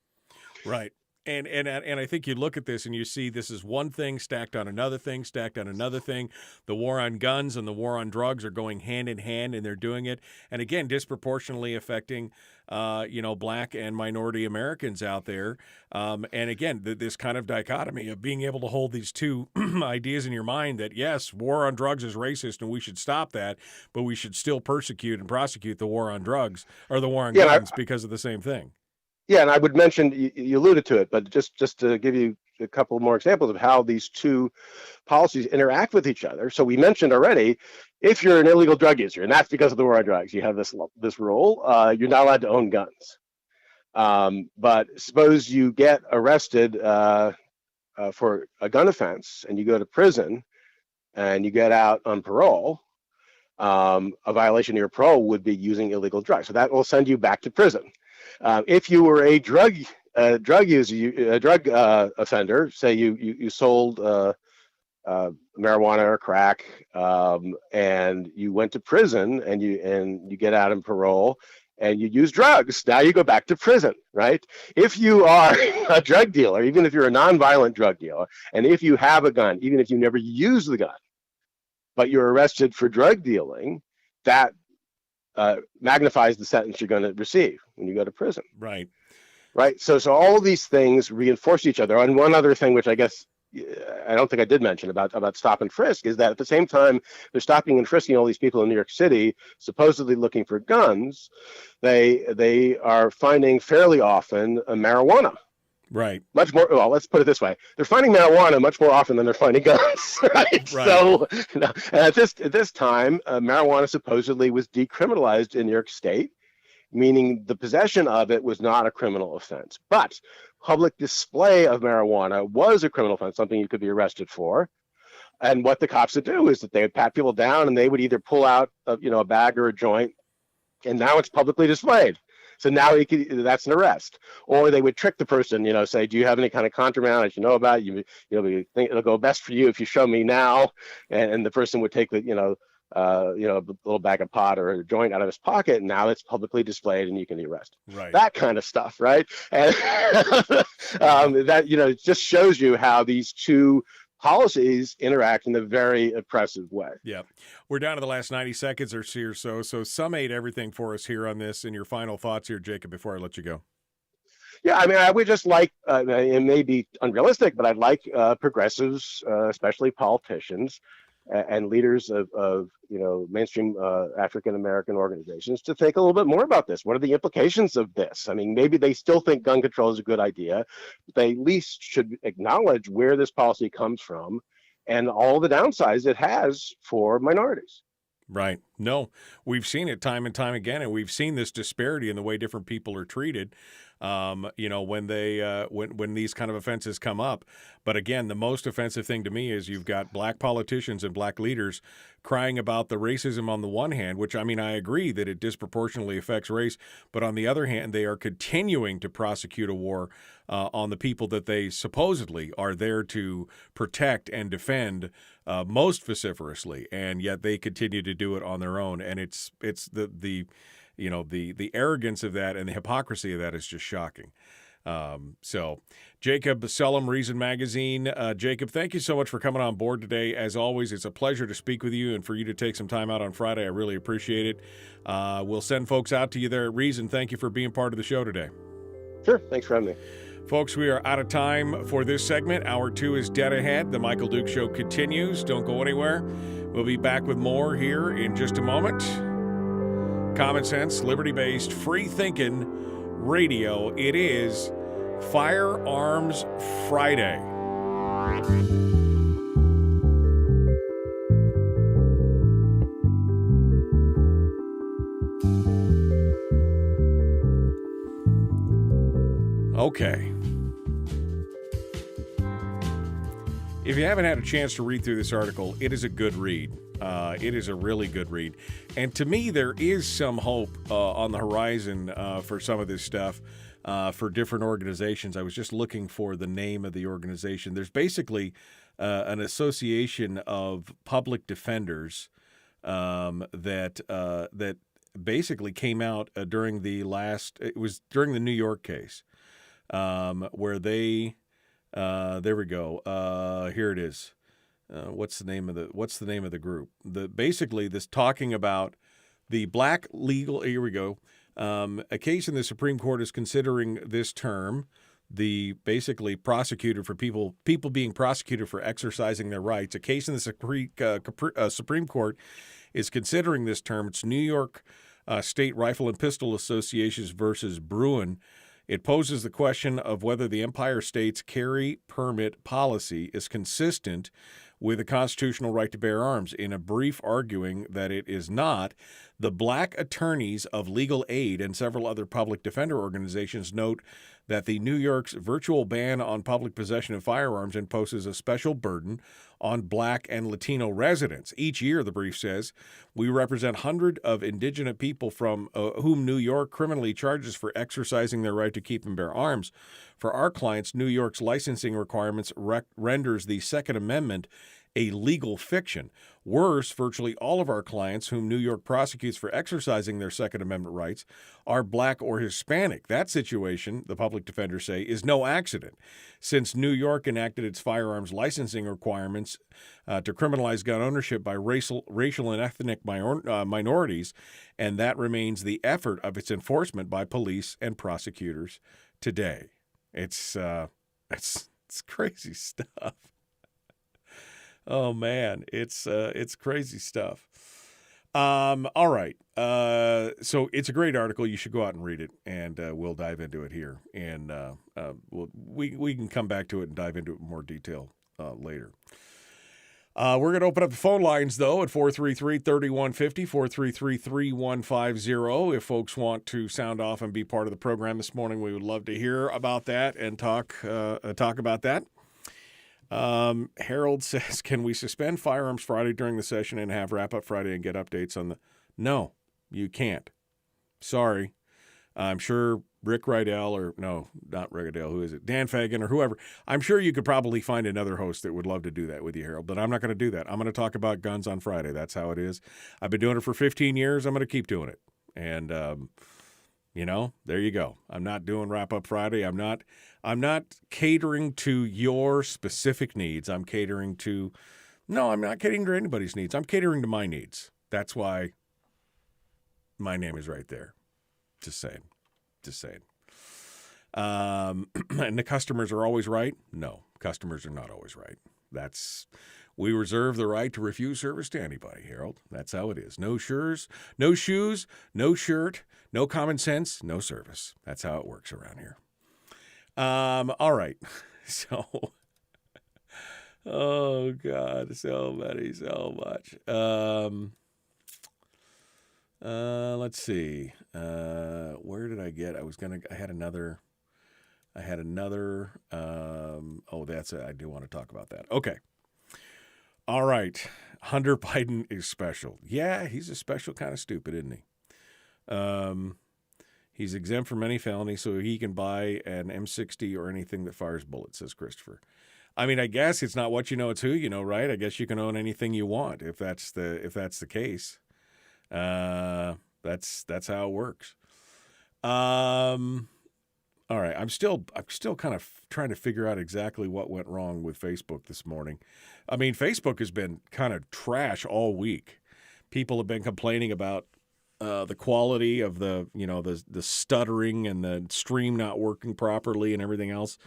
Right. And I think you look at this and you see this is one thing stacked on another thing, stacked on another thing. The war on guns and the war on drugs are going hand in hand, and they're doing it. And again, disproportionately affecting, black and minority Americans out there. And again, this kind of dichotomy of being able to hold these two ideas in your mind that, yes, war on drugs is racist and we should stop that, but we should still persecute and prosecute the war on drugs or the war on guns because of the same thing. Yeah, and I would mention, you alluded to it, but just to give you a couple more examples of how these two policies interact with each other. So we mentioned already, if you're an illegal drug user, and that's because of the war on drugs, you have this rule, you're not allowed to own guns. But suppose you get arrested for a gun offense and you go to prison and you get out on parole, a violation of your parole would be using illegal drugs. So that will send you back to prison. If you were a drug user, a drug offender, say you sold marijuana or crack, and you went to prison and you get out on parole and you use drugs, now you go back to prison, right? If you are a drug dealer, even if you're a nonviolent drug dealer, and if you have a gun, even if you never use the gun, but you're arrested for drug dealing, that magnifies the sentence you're going to receive when you go to prison. Right. Right. So all of these things reinforce each other. And one other thing, which I guess I don't think I did mention about stop and frisk, is that at the same time they're stopping and frisking all these people in New York City, supposedly looking for guns, they are finding fairly often marijuana. Right. Much more. Well, let's put it this way: they're finding marijuana much more often than they're finding guns. Right. So, and at this time, marijuana supposedly was decriminalized in New York State, meaning the possession of it was not a criminal offense. But public display of marijuana was a criminal offense, something you could be arrested for. And what the cops would do is that they would pat people down, and they would either pull out a bag or a joint, and now it's publicly displayed. So now that's an arrest. Or they would trick the person, say, do you have any kind of contraband that you know about? You'll think it'll go best for you if you show me now. And the person would take the, a little bag of pot or a joint out of his pocket, and now it's publicly displayed and you can be arrested. Right. That kind of stuff, right? And that, it just shows you how these two policies interact in a very oppressive way. Yeah. We're down to the last 90 seconds or so. So summate everything for us here on this and your final thoughts here, Jacob, before I let you go. Yeah, I mean, I would just like, it may be unrealistic, but I'd like progressives, especially politicians and leaders of mainstream African-American organizations to think a little bit more about this. What are the implications of this? I mean, maybe they still think gun control is a good idea, but they at least should acknowledge where this policy comes from and all the downsides it has for minorities. Right. No, we've seen it time and time again, and we've seen this disparity in the way different people are treated. When these kind of offenses come up. But again, the most offensive thing to me is you've got black politicians and black leaders crying about the racism on the one hand, which, I mean, I agree that it disproportionately affects race. But on the other hand, they are continuing to prosecute a war on the people that they supposedly are there to protect and defend most vociferously. And yet they continue to do it on their own. And it's the arrogance of that and the hypocrisy of that is just shocking. So Jacob Sullum, Reason Magazine. Jacob, thank you so much for coming on board today. As always, it's a pleasure to speak with you and for you to take some time out on Friday. I really appreciate it. We'll send folks out to you there at Reason. Thank you for being part of the show today. Sure. Thanks for having me. Folks, we are out of time for this segment. Hour 2 is dead ahead. The Michael Dukes Show continues. Don't go anywhere. We'll be back with more here in just a moment. Common sense, liberty-based, free-thinking radio. It is Firearms Friday. Okay. If you haven't had a chance to read through this article, it is a good read. It is a really good read. And to me, there is some hope on the horizon for some of this stuff for different organizations. I was just looking for the name of the organization. There's basically an association of public defenders that basically came out during the New York case where they there we go. Here it is. What's the name of the group? Basically this talking about the black legal. Here we go. A case in the Supreme Court is considering this term. The basically prosecuted for people being prosecuted for exercising their rights. A case in the Supreme Court is considering this term. It's New York State Rifle and Pistol Associations versus Bruin. It poses the question of whether the Empire State's carry permit policy is consistent with the constitutional right to bear arms. In a brief arguing that it is not, the black attorneys of Legal Aid and several other public defender organizations note that the New York's virtual ban on public possession of firearms imposes a special burden on black and Latino residents. Each year, the brief says, we represent hundreds of indigenous people from whom New York criminally charges for exercising their right to keep and bear arms. For our clients, New York's licensing requirements renders the Second Amendment a legal fiction. Worse, virtually all of our clients whom New York prosecutes for exercising their Second Amendment rights are black or Hispanic. That situation, the public defenders say, is no accident, since New York enacted its firearms licensing requirements to criminalize gun ownership by racial and ethnic minorities, and that remains the effort of its enforcement by police and prosecutors today. It's crazy stuff. Oh man, it's crazy stuff. All right. So it's a great article. You should go out and read it, and we'll dive into it here, and we can come back to it and dive into it in more detail later. We're going to open up the phone lines, though, at 433-3150, 433-3150. If folks want to sound off and be part of the program this morning, we would love to hear about that and talk about that. Harold says, can we suspend Firearms Friday during the session and have Wrap-Up Friday and get updates on the... No, you can't. Sorry. I'm sure Rick Rydell, or no, not Rydell, who is it? Dan Fagan or whoever. I'm sure you could probably find another host that would love to do that with you, Harold, but I'm not going to do that. I'm going to talk about guns on Friday. That's how it is. I've been doing it for 15 years. I'm going to keep doing it. And, there you go. I'm not doing Wrap-Up Friday. I'm not catering to your specific needs. I'm not catering to anybody's needs. I'm catering to my needs. That's why my name is right there. Just saying. And the customers are always right? No, customers are not always right. We reserve the right to refuse service to anybody, Harold. That's how it is. No shoes, no shirt, no common sense, no service. That's how it works around here. All right. So, oh God, so much. Let's see. Where did I get? I had another. That's it. I do want to talk about that. Okay. All right. Hunter Biden is special. Yeah, he's a special kind of stupid, isn't he? He's exempt from any felony, so he can buy an M60 or anything that fires bullets, says Christopher. I mean, I guess it's not what you know, it's who you know, right? I guess you can own anything you want if that's the case. That's how it works. All right, I'm still kind of trying to figure out exactly what went wrong with Facebook this morning. I mean, Facebook has been kind of trash all week. People have been complaining about the quality of the stuttering and the stream not working properly and everything else.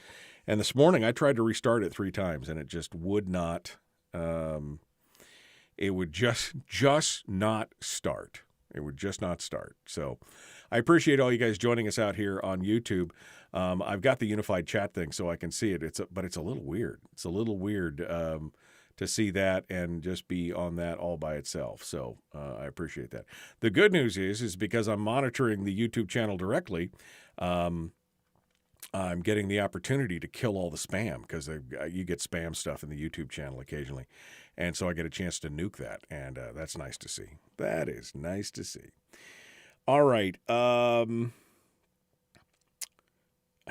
And this morning I tried to restart it 3 times and it just would not. It would just not start. It would just not start. So I appreciate all you guys joining us out here on YouTube. I've got the unified chat thing so I can see it. But it's a little weird. It's a little weird to see that and just be on that all by itself. So I appreciate that. The good news is because I'm monitoring the YouTube channel directly, I'm getting the opportunity to kill all the spam because you get spam stuff in the YouTube channel occasionally. And so I get a chance to nuke that. And that's nice to see. That is nice to see. All right. I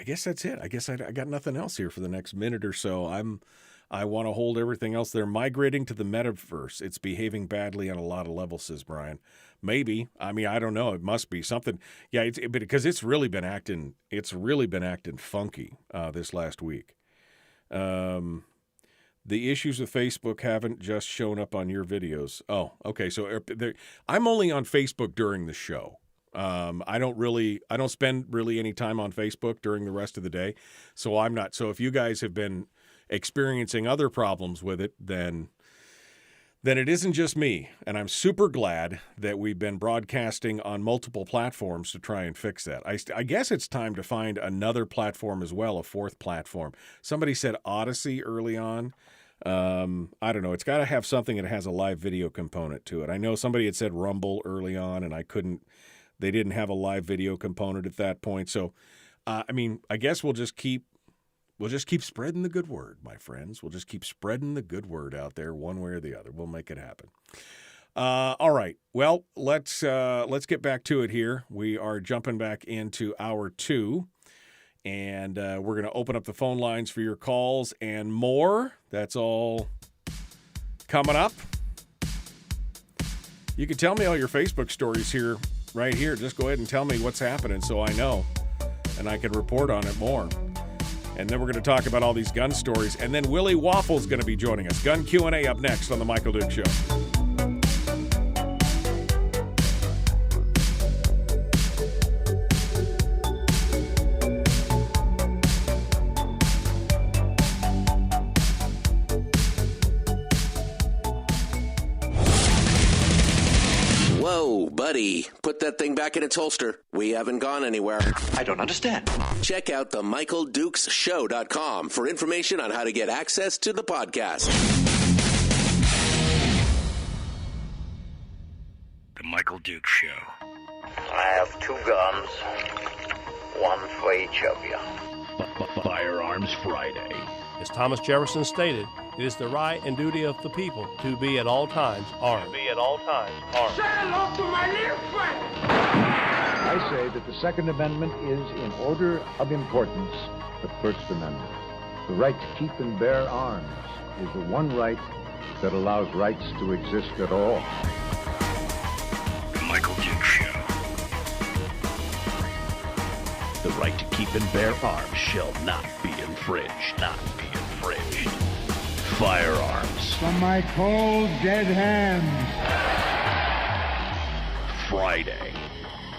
guess that's it. I guess I got nothing else here for the next minute or so. I want to hold everything else. They're migrating to the metaverse. It's behaving badly on a lot of levels, says Brian. Maybe. I mean, I don't know. It must be something. Yeah, because it's really been acting funky this last week. The issues with Facebook haven't just shown up on your videos. Oh, okay. So I'm only on Facebook during the show. I don't spend really any time on Facebook during the rest of the day. So I'm not. So if you guys have been experiencing other problems with it, then it isn't just me. And I'm super glad that we've been broadcasting on multiple platforms to try and fix that. I guess it's time to find another platform as well, a 4th platform. Somebody said Odyssey early on. I don't know. It's got to have something that has a live video component to it. I know somebody had said Rumble early on, and they didn't have a live video component at that point. So, I guess we'll just keep spreading the good word, my friends. We'll just keep spreading the good word out there one way or the other. We'll make it happen. All right. Well, let's get back to it here. We are jumping back into hour 2. And we're going to open up the phone lines for your calls and more. That's all coming up. You can tell me all your Facebook stories here, right here. Just go ahead and tell me what's happening so I know, and I can report on it more. And then we're going to talk about all these gun stories. And then Willie Waffle's going to be joining us. Gun Q&A up next on The Michael Duke Show. Whoa, buddy. Put that thing back in its holster. We haven't gone anywhere. I don't understand. Check out themichaeldukesshow.com for information on how to get access to the podcast. The Michael Duke Show. I have 2 guns, one for each of you. Firearms Friday. As Thomas Jefferson stated, it is the right and duty of the people to be at all times armed. Say hello to my little friend. I say that the Second Amendment is, in order of importance, the First Amendment. The right to keep and bear arms is the one right that allows rights to exist at all. The Michael Duke Show. The right to keep and bear arms shall not be infringed. Not be infringed. Firearms. From my cold, dead hands. Friday.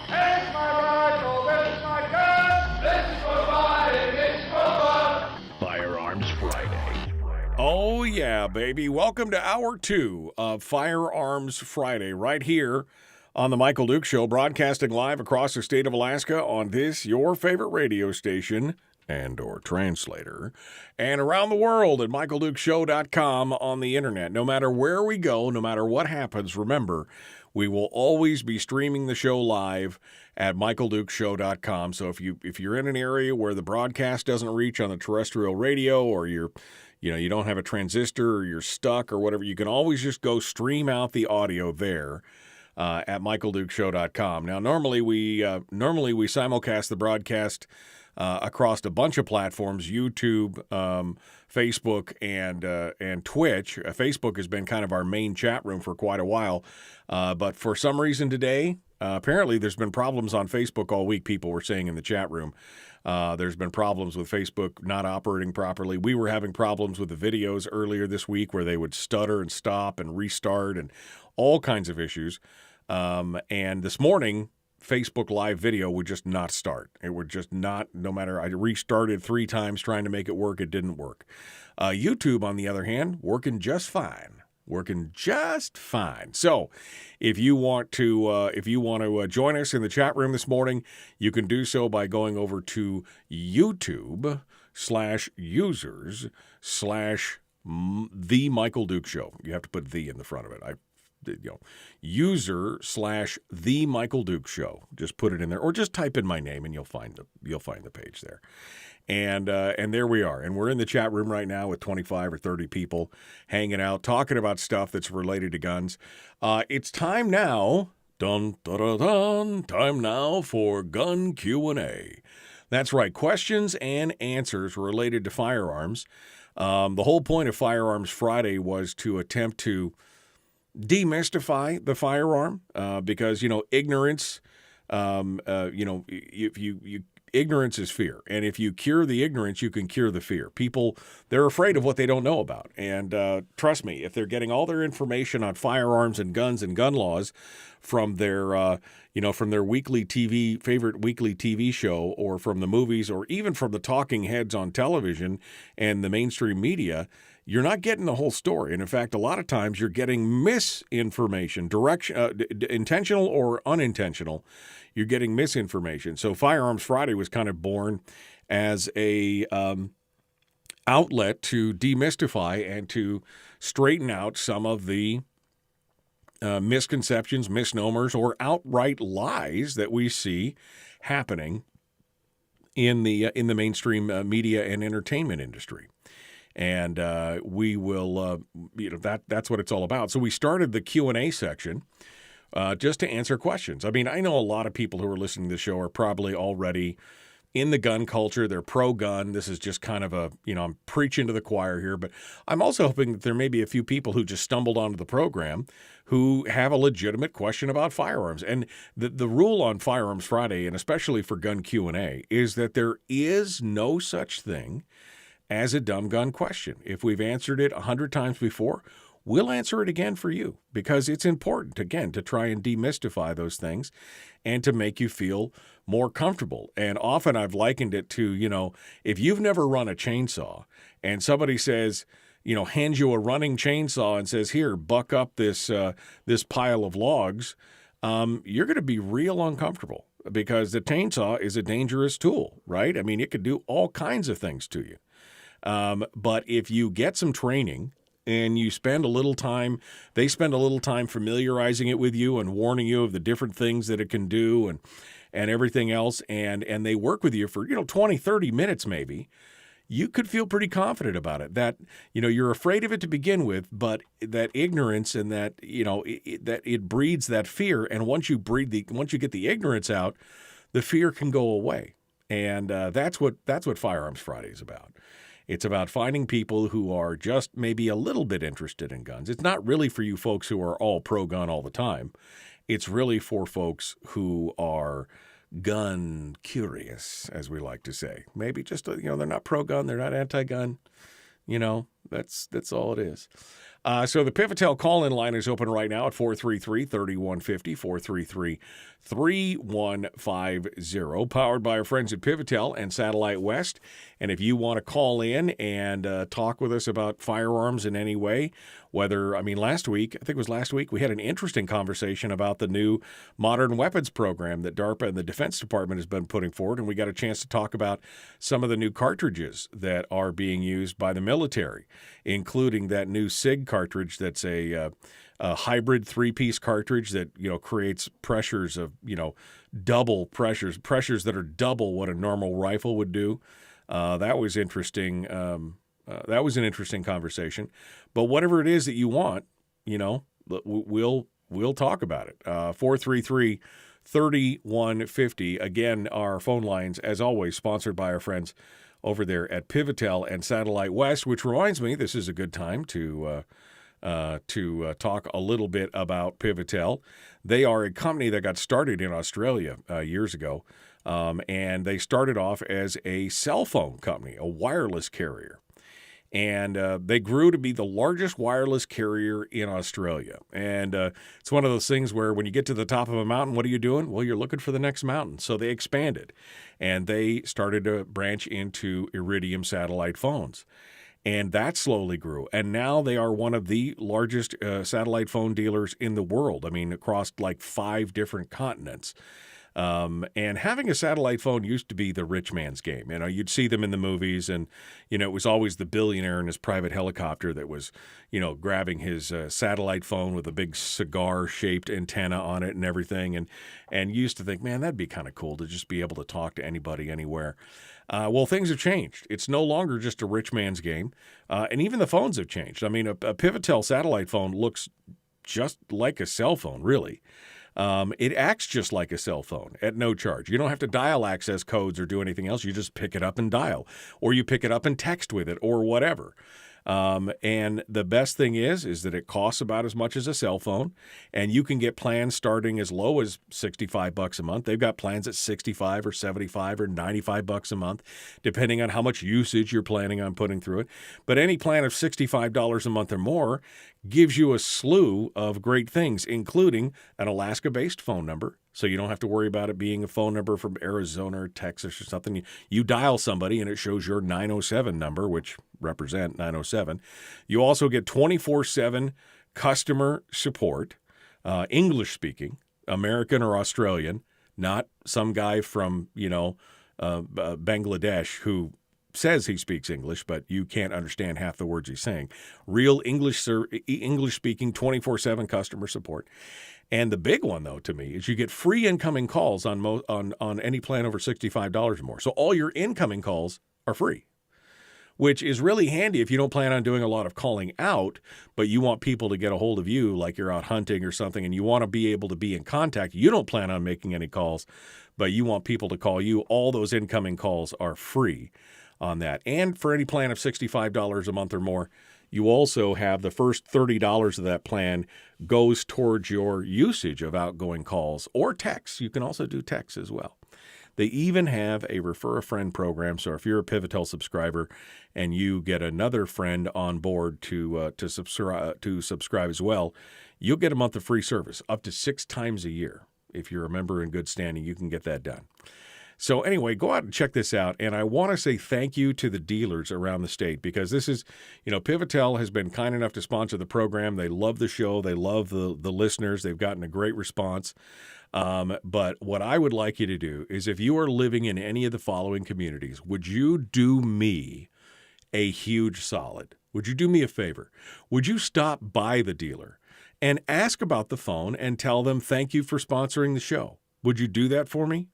Here's my rifle, this is my gun, this is for fighting, this is for fun. Firearms Friday. Oh, yeah, baby. Welcome to Hour 2 of Firearms Friday right here on The Michael Duke Show, broadcasting live across the state of Alaska on this, your favorite radio station and or translator, and around the world at michaeldukeshow.com on the internet. No matter where we go, no matter what happens, remember, we will always be streaming the show live at michaeldukeshow.com. So if you're in an area where the broadcast doesn't reach on the terrestrial radio, or you don't have a transistor, or you're stuck or whatever, you can always just go stream out the audio there at michaeldukeshow.com. Now, normally we simulcast the broadcast across a bunch of platforms: YouTube, Facebook, and Twitch. Facebook has been kind of our main chat room for quite a while, but for some reason today, apparently there's been problems on Facebook all week. People were saying in the chat room, there's been problems with Facebook not operating properly. We were having problems with the videos earlier this week where they would stutter and stop and restart and all kinds of issues. And this morning, Facebook Live video would just not start. It would just not, no matter, I restarted 3 times trying to make it work, it didn't work. YouTube, on the other hand, working just fine. So if you want to join us in the chat room this morning, you can do so by going over to YouTube/users/The Michael Duke Show. You have to put "the" in the front of it. User/The Michael Duke Show. Just put it in there, or just type in my name and you'll find the page there. And there we are. And we're in the chat room right now with 25 or 30 people hanging out, talking about stuff that's related to guns. It's time now. Dun, dun, dun, dun, time now for Gun Q&A. That's right. Questions and answers related to firearms. The whole point of Firearms Friday was to attempt to demystify the firearm, because ignorance. Ignorance is fear, and if you cure the ignorance, you can cure the fear. People, they're afraid of what they don't know about, and trust me, if they're getting all their information on firearms and guns and gun laws from their favorite weekly TV show, or from the movies, or even from the talking heads on television and the mainstream media, you're not getting the whole story. And in fact, a lot of times you're getting misinformation, intentional or unintentional. You're getting misinformation. So Firearms Friday was kind of born as a outlet to demystify and to straighten out some of the misconceptions, misnomers, or outright lies that we see happening in the mainstream media and entertainment industry. And we will, that's what it's all about. So we started the Q&A section just to answer questions. I mean, I know a lot of people who are listening to the show are probably already in the gun culture. They're pro-gun. This is just kind of a, I'm preaching to the choir here, but I'm also hoping that there may be a few people who just stumbled onto the program who have a legitimate question about firearms. And the rule on Firearms Friday, and especially for Gun Q&A, is that there is no such thing as a dumb gun question. If we've answered it 100 times before, we'll answer it again for you, because it's important, again, to try and demystify those things and to make you feel more comfortable. And often I've likened it to, if you've never run a chainsaw and somebody says, hands you a running chainsaw and says, here, buck up this pile of logs, you're going to be real uncomfortable, because the chainsaw is a dangerous tool, right? I mean, it could do all kinds of things to you. But if you get some training and you spend a little time, they spend a little time familiarizing it with you and warning you of the different things that it can do and everything else, and they work with you for 20, 30 minutes maybe, you could feel pretty confident about it, that you're afraid of it to begin with, but that ignorance and that that it breeds that fear, and once you get the ignorance out, the fear can go away. And that's what Firearms Friday is about. It's about finding people who are just maybe a little bit interested in guns. It's not really for you folks who are all pro-gun all the time. It's really for folks who are gun curious, as we like to say. Maybe just, they're not pro-gun, they're not anti-gun. That's all it is. So the Pivotel call-in line is open right now at 433-3150, 433-3150, powered by our friends at Pivotel and Satellite West. And if you want to call in and talk with us about firearms in any way, last week, we had an interesting conversation about the new modern weapons program that DARPA and the Defense Department has been putting forward, and we got a chance to talk about some of the new cartridges that are being used by the military, including that new SIG cartridge that's a hybrid 3-piece cartridge that creates pressures of double pressures that are double what a normal rifle would do. That was interesting. That was an interesting conversation. But whatever it is that you want, we'll talk about it. 433-3150. Again, our phone lines, as always, sponsored by our friends over there at Pivotel and Satellite West, which reminds me, this is a good time to talk a little bit about Pivotel. They are a company that got started in Australia years ago, and they started off as a cell phone company, a wireless carrier. And they grew to be the largest wireless carrier in Australia. And it's one of those things where when you get to the top of a mountain, what are you doing? Well, you're looking for the next mountain. So they expanded, and they started to branch into Iridium satellite phones. And that slowly grew. And now they are one of the largest satellite phone dealers in the world. Across like 5 different continents. And having a satellite phone used to be the rich man's game. You'd see them in the movies, and, it was always the billionaire in his private helicopter that was, grabbing his satellite phone with a big cigar-shaped antenna on it and everything. And used to think, man, that'd be kind of cool to just be able to talk to anybody anywhere. Well, things have changed. It's no longer just a rich man's game. And even the phones have changed. A Pivotel satellite phone looks just like a cell phone, really. It acts just like a cell phone at no charge. You don't have to dial access codes or do anything else. You just pick it up and dial, or you pick it up and text with it, or whatever. And the best thing is that it costs about as much as a cell phone, and you can get plans starting as low as $65 a month. They've got plans at $65 or $75 or $95 a month, depending on how much usage you're planning on putting through it. But any plan of $65 a month or more gives you a slew of great things, including an Alaska-based phone number. So you don't have to worry about it being a phone number from Arizona or Texas or something. You dial somebody and it shows your 907 number, which represent 907. You also get 24/7 customer support, English speaking, American or Australian, not some guy from, Bangladesh who says he speaks English, but you can't understand half the words he's saying. Real English-speaking 24/7 customer support. And the big one, though, to me, is you get free incoming calls on any plan over $65 or more. So all your incoming calls are free, which is really handy if you don't plan on doing a lot of calling out, but you want people to get a hold of you, like you're out hunting or something, and you want to be able to be in contact. You don't plan on making any calls, but you want people to call you. All those incoming calls are free on that. And for any plan of $65 a month or more, you also have the first $30 of that plan goes towards your usage of outgoing calls or texts. You can also do texts as well. They even have a refer a friend program. So if you're a Pivotel subscriber and you get another friend on board to subscribe as well, you'll get a month of free service up to 6 times a year. If you're a member in good standing, you can get that done. So anyway, go out and check this out. And I want to say thank you to the dealers around the state, because this is, Pivotel has been kind enough to sponsor the program. They love the show. They love the listeners. They've gotten a great response. But what I would like you to do is, if you are living in any of the following communities, would you do me a huge solid? Would you do me a favor? Would you stop by the dealer and ask about the phone and tell them thank you for sponsoring the show? Would you do that for me?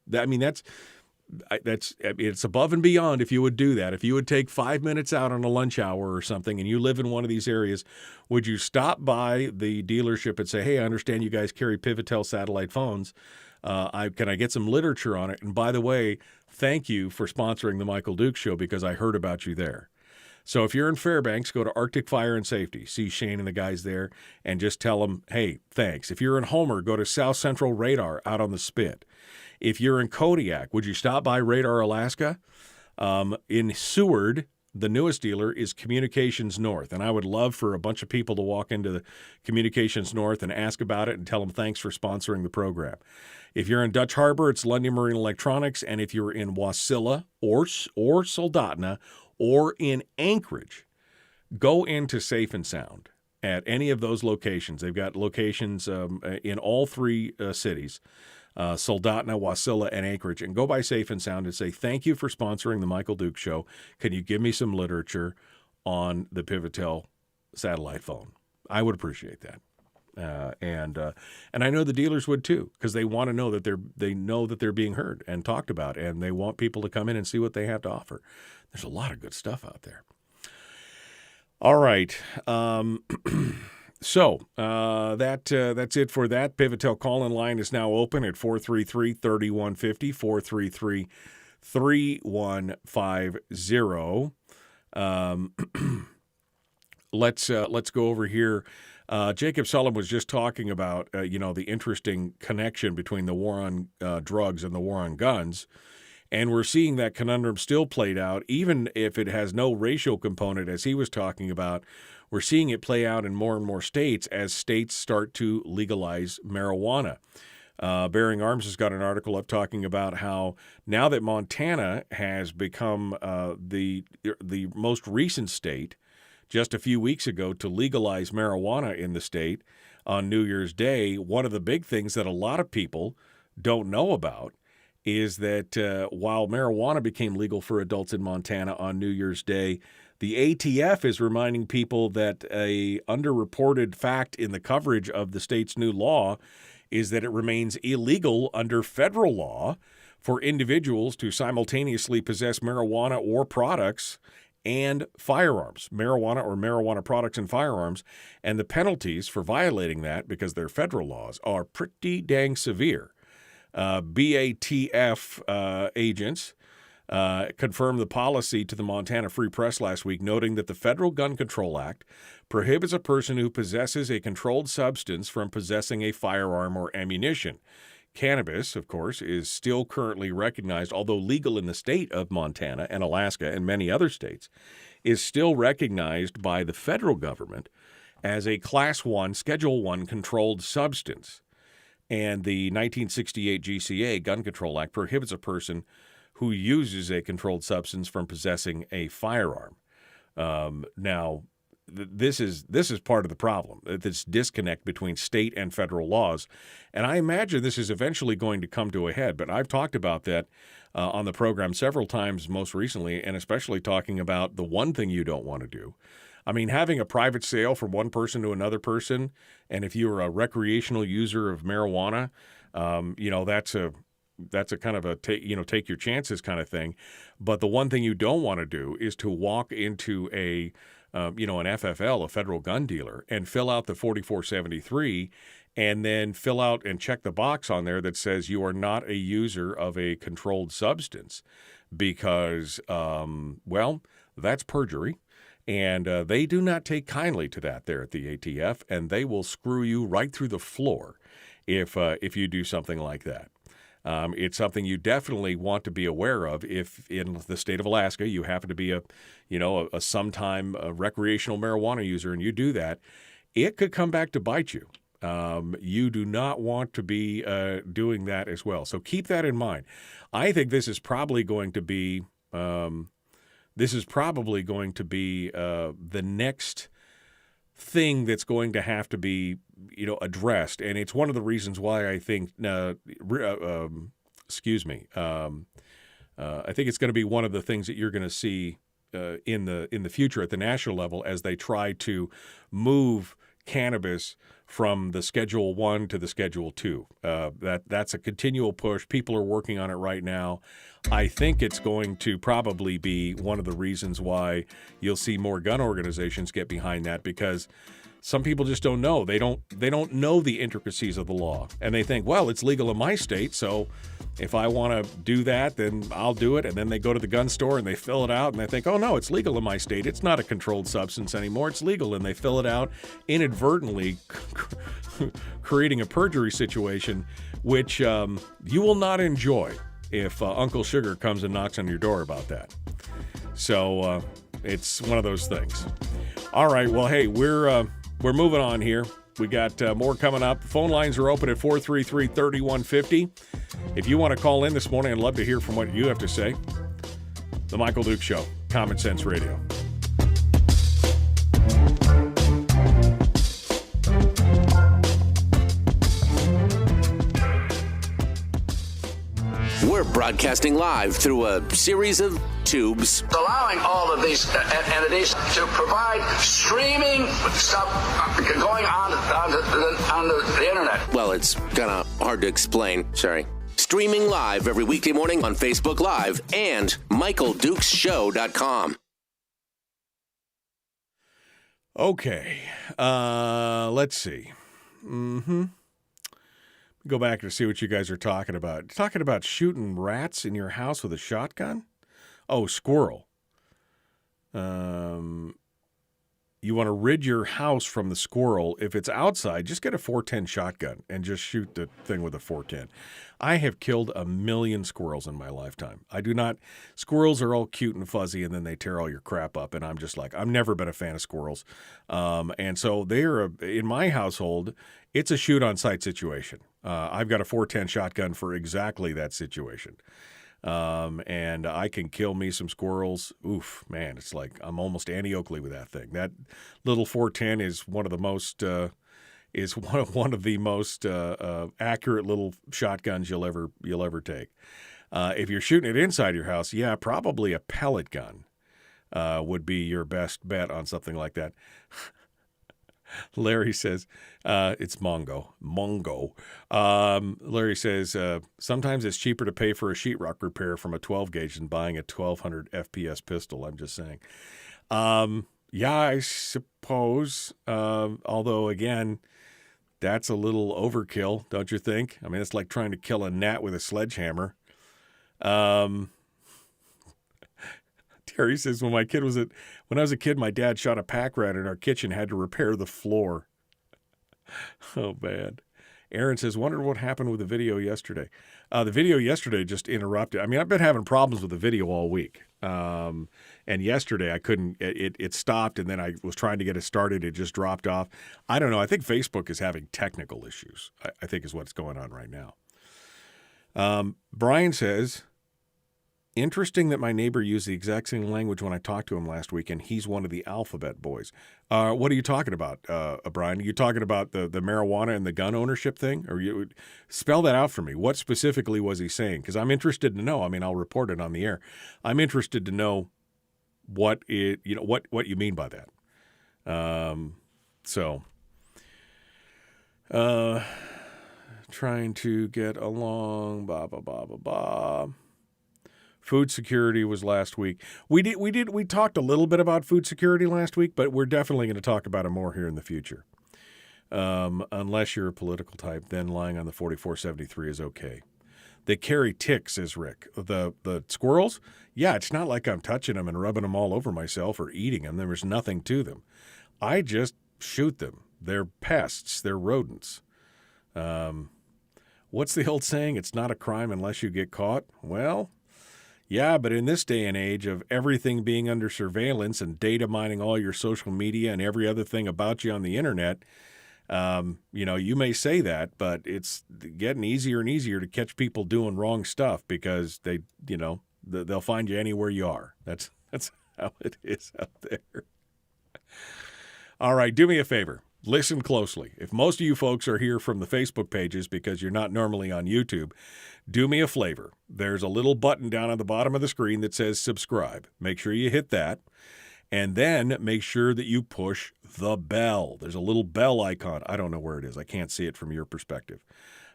It's above and beyond if you would do that. If you would take 5 minutes out on a lunch hour or something and you live in one of these areas, would you stop by the dealership and say, hey, I understand you guys carry Pivotel satellite phones. Can I get some literature on it? And by the way, thank you for sponsoring the Michael Dukes Show, because I heard about you there. So if you're in Fairbanks, go to Arctic Fire and Safety. See Shane and the guys there and just tell them, hey, thanks. If you're in Homer, go to South Central Radar out on the Spit. If you're in Kodiak, would you stop by Radar Alaska? In Seward, the newest dealer is Communications North, and I would love for a bunch of people to walk into the Communications North and ask about it and tell them thanks for sponsoring the program. If you're in Dutch Harbor, it's London Marine Electronics, and if you're in Wasilla or Soldotna or in Anchorage, go into Safe and Sound at any of those locations. They've got locations in all 3 cities. Soldotna, Wasilla, and Anchorage, and go by Safe and Sound and say, thank you for sponsoring the Michael Dukes Show. Can you give me some literature on the Pivotel satellite phone? I would appreciate that. And I know the dealers would too, because they want to know that they're being heard and talked about, and they want people to come in and see what they have to offer. There's a lot of good stuff out there. All right. So that's it for that. Pivotel call-in line is now open at 433-3150, 433-3150. Let's go over here. Jacob Sullum was just talking about the interesting connection between the war on drugs and the war on guns. And we're seeing that conundrum still played out, even if it has no racial component, as he was talking about. We're seeing it play out in more and more states as states start to legalize marijuana. Bearing Arms has got an article up talking about how now that Montana has become the most recent state, just a few weeks ago, to legalize marijuana in the state on New Year's Day, one of the big things that a lot of people don't know about is that while marijuana became legal for adults in Montana on New Year's Day, the ATF is reminding people that a underreported fact in the coverage of the state's new law is that it remains illegal under federal law for individuals to simultaneously possess marijuana or products and firearms, marijuana or marijuana products and firearms. And the penalties for violating that, because they're federal laws, are pretty dang severe. BATF agents confirmed the policy to the Montana Free Press last week, noting that the Federal Gun Control Act prohibits a person who possesses a controlled substance from possessing a firearm or ammunition. Cannabis, of course, is still currently recognized, although legal in the state of Montana and Alaska and many other states, is still recognized by the federal government as a Class 1, Schedule 1 controlled substance. And the 1968 GCA, Gun Control Act, prohibits a person who uses a controlled substance from possessing a firearm. Now, this is part of the problem, this disconnect between state and federal laws. And I imagine this is eventually going to come to a head, but I've talked about that on the program several times most recently, and especially talking about the one thing you don't want to do. I mean, having a private sale from one person to another person, and if you're a recreational user of marijuana, that's a kind of a take your chances kind of thing. But the one thing you don't want to do is to walk into an FFL, a federal gun dealer, and fill out the 4473 and then fill out and check the box on there that says you are not a user of a controlled substance because, that's perjury. And they do not take kindly to that there at the ATF, and they will screw you right through the floor if you do something like that. It's something you definitely want to be aware of if in the state of Alaska you happen to be a sometime recreational marijuana user and you do that, it could come back to bite you. You do not want to be doing that as well. So keep that in mind. I think this is probably going to be the next thing that's going to have to be, addressed. And it's one of the reasons why I think, I think it's going to be one of the things that you're going to see in the future at the national level as they try to move cannabis from the Schedule 1 to the Schedule 2. That's a continual push. People are working on it right now. I think it's going to probably be one of the reasons why you'll see more gun organizations get behind that because some people just don't know. They don't know the intricacies of the law. And they think, well, it's legal in my state, so if I want to do that, then I'll do it. And then they go to the gun store and they fill it out and they think, oh, no, it's legal in my state. It's not a controlled substance anymore. It's legal. And they fill it out inadvertently, creating a perjury situation, which you will not enjoy if Uncle Sugar comes and knocks on your door about that. So it's one of those things. All right. Well, hey, we're moving on here. We got more coming up. Phone lines are open at 433-3150. If you want to call in this morning, I'd love to hear from what you have to say. The Michael Dukes Show, Common Sense Radio. We're broadcasting live through a series of tubes. Allowing all of these entities to provide streaming stuff going on the internet. Well, it's kind of hard to explain. Sorry. Streaming live every weekday morning on Facebook Live and MichaelDukesShow.com. Okay. Let's see. Go back and see what you guys are talking about. Talking about shooting rats in your house with a shotgun? Oh, squirrel. You want to rid your house from the squirrel. If it's outside, just get a 410 shotgun and just shoot the thing with a 410. I have killed 1 million squirrels in my lifetime. I do not. Squirrels are all cute and fuzzy, and then they tear all your crap up. And I'm just like, I've never been a fan of squirrels. And so in my household, it's a shoot on sight situation. I've got a 410 shotgun for exactly that situation. And I can kill me some squirrels. Oof, man, it's like I'm almost Annie Oakley with that thing. That little 410 is one of the most accurate little shotguns you'll ever take. If you're shooting it inside your house, yeah, probably a pellet gun would be your best bet on something like that. Larry says, it's Mongo. Larry says, sometimes it's cheaper to pay for a sheetrock repair from a 12 gauge than buying a 1200 FPS pistol. I'm just saying. Yeah, I suppose. Although, again, that's a little overkill, don't you think? I mean, it's like trying to kill a gnat with a sledgehammer. Terry says, when I was a kid, my dad shot a pack rat in our kitchen, had to repair the floor. Oh, man. Aaron says, wondered what happened with the video yesterday. The video yesterday just interrupted. I mean, I've been having problems with the video all week. And yesterday I couldn't, it stopped, and then I was trying to get it started. It just dropped off. I don't know. I think Facebook is having technical issues, I think is what's going on right now. Brian says, interesting that my neighbor used the exact same language when I talked to him last week, and he's one of the alphabet boys. What are you talking about, Brian? Are you talking about the marijuana and the gun ownership thing? Or you spell that out for me. What specifically was he saying? Because I'm interested to know. I mean, I'll report it on the air. I'm interested to know what you mean by that. trying to get along. Blah blah blah blah blah. Food security was last week. We talked a little bit about food security last week, but we're definitely going to talk about it more here in the future. Unless you're a political type, then lying on the 4473 is okay. They carry ticks, says Rick. The squirrels? Yeah, it's not like I'm touching them and rubbing them all over myself or eating them. There was nothing to them. I just shoot them. They're pests. They're rodents. What's the old saying? It's not a crime unless you get caught. Well, yeah, but in this day and age of everything being under surveillance and data mining all your social media and every other thing about you on the internet, you may say that, but it's getting easier and easier to catch people doing wrong stuff because they'll find you anywhere you are. That's how it is out there. All right, do me a favor. Listen closely. If most of you folks are here from the Facebook pages because you're not normally on YouTube, do me a favor. There's a little button down on the bottom of the screen that says subscribe. Make sure you hit that. And then make sure that you push the bell. There's a little bell icon. I don't know where it is. I can't see it from your perspective.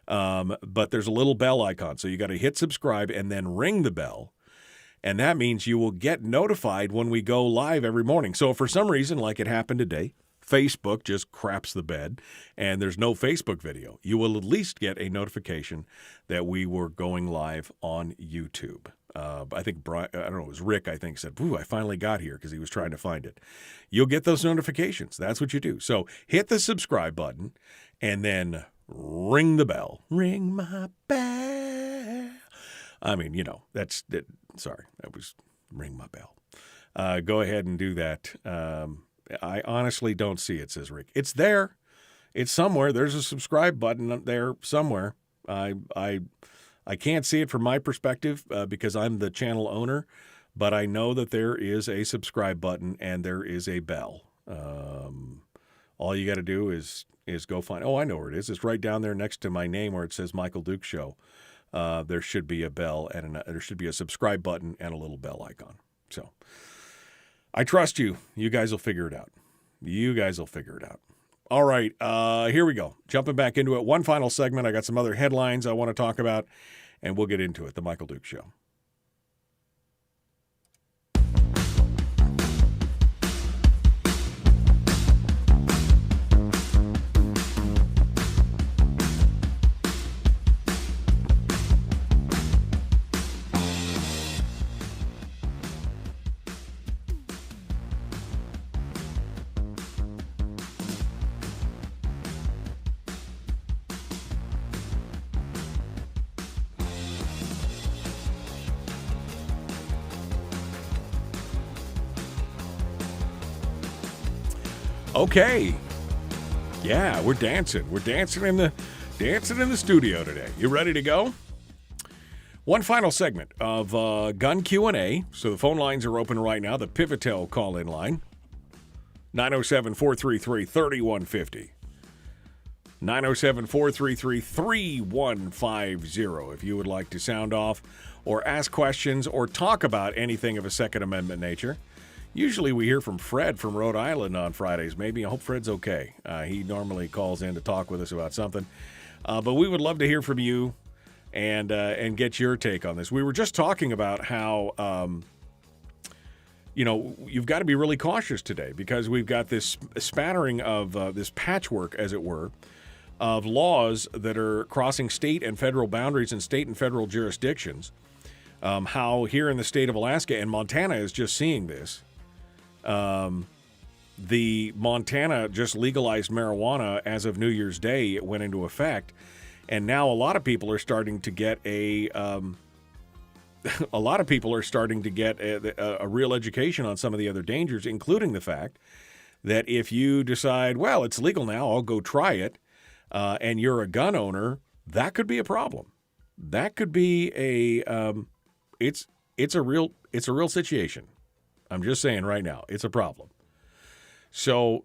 But there's a little bell icon. So you got to hit subscribe and then ring the bell. And that means you will get notified when we go live every morning. So if for some reason, like it happened today, Facebook just craps the bed and there's no Facebook video, you will at least get a notification that we were going live on YouTube. I think Brian, I don't know, it was Rick, I think, said, "Ooh, I finally got here," because he was trying to find it. You'll get those notifications. That's what you do. So hit the subscribe button and then ring the bell. Ring my bell. I mean, that's it. Sorry, that was ring my bell. Go ahead and do that. I honestly don't see it, says Rick. It's there. It's somewhere. There's a subscribe button there somewhere. I can't see it from my perspective because I'm the channel owner, but I know that there is a subscribe button and there is a bell. All you got to do is go find. Oh, I know where it is. It's right down there next to my name where it says Michael Dukes Show. There should be a bell and there should be a subscribe button and a little bell icon. So I trust you. You guys will figure it out. All right, here we go. Jumping back into it. One final segment. I got some other headlines I want to talk about, and we'll get into it. The Michael Dukes Show. Okay. Yeah, we're dancing. We're dancing in the studio today. You ready to go? One final segment of Gun Q&A. So the phone lines are open right now. The Pivotel call-in line. 907-433-3150. 907-433-3150 if you would like to sound off or ask questions or talk about anything of a Second Amendment nature. Usually we hear from Fred from Rhode Island on Fridays. Maybe I hope Fred's okay. He normally calls in to talk with us about something. But we would love to hear from you and get your take on this. We were just talking about how, you've got to be really cautious today because we've got this spattering of this patchwork, as it were, of laws that are crossing state and federal boundaries and state and federal jurisdictions. How here in the state of Alaska, and Montana is just seeing this, the Montana just legalized marijuana as of New Year's Day. It went into effect, and now a lot of people are starting to get a real education on some of the other dangers, including the fact that if you decide, well, it's legal now, I'll go try it, and you're a gun owner, that could be a problem. That could be it's a real situation. I'm just saying right now, it's a problem. So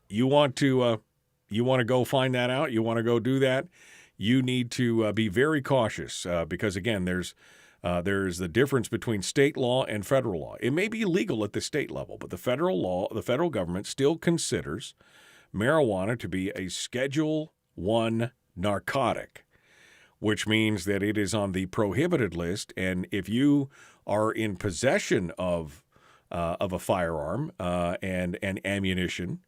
you want to go find that out? You want to go do that? You need to be very cautious because, again, there's the difference between state law and federal law. It may be legal at the state level, but the federal government still considers marijuana to be a Schedule I narcotic. which means that it is on the prohibited list. And if you are in possession of a firearm and ammunition,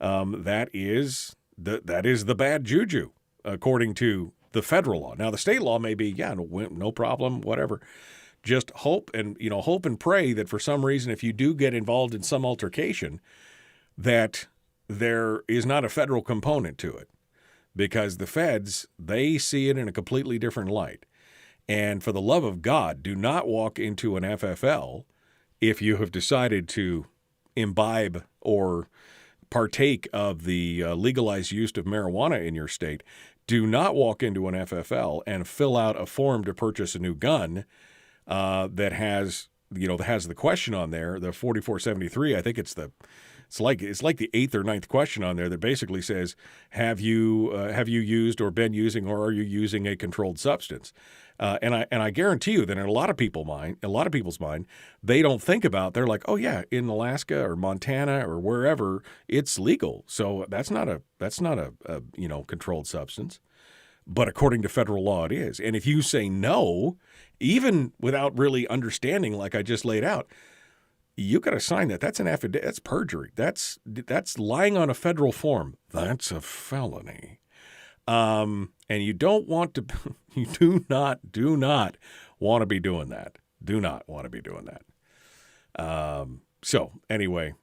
that is the bad juju, according to the federal law. Now, the state law may be, no problem, whatever. Just hope and pray that for some reason, if you do get involved in some altercation, that there is not a federal component to it, because the feds, they see it in a completely different light. And for the love of God, do not walk into an FFL if you have decided to imbibe or partake of the legalized use of marijuana in your state. Do not walk into an FFL and fill out a form to purchase a new gun that has the question on there, the 4473. I think it's like the 8th or 9th question on there that basically says, have you used or been using or are you using a controlled substance? And I guarantee you that in a lot of people's mind, they don't think about. They're like, oh yeah, in Alaska or Montana or wherever it's legal, so that's not a controlled substance. But according to federal law, it is. And if you say no, even without really understanding, like I just laid out, you got to sign that. That's an affidavit. That's perjury. That's lying on a federal form. That's a felony. And you don't want to. You do not want to be doing that. Do not want to be doing that. So anyway,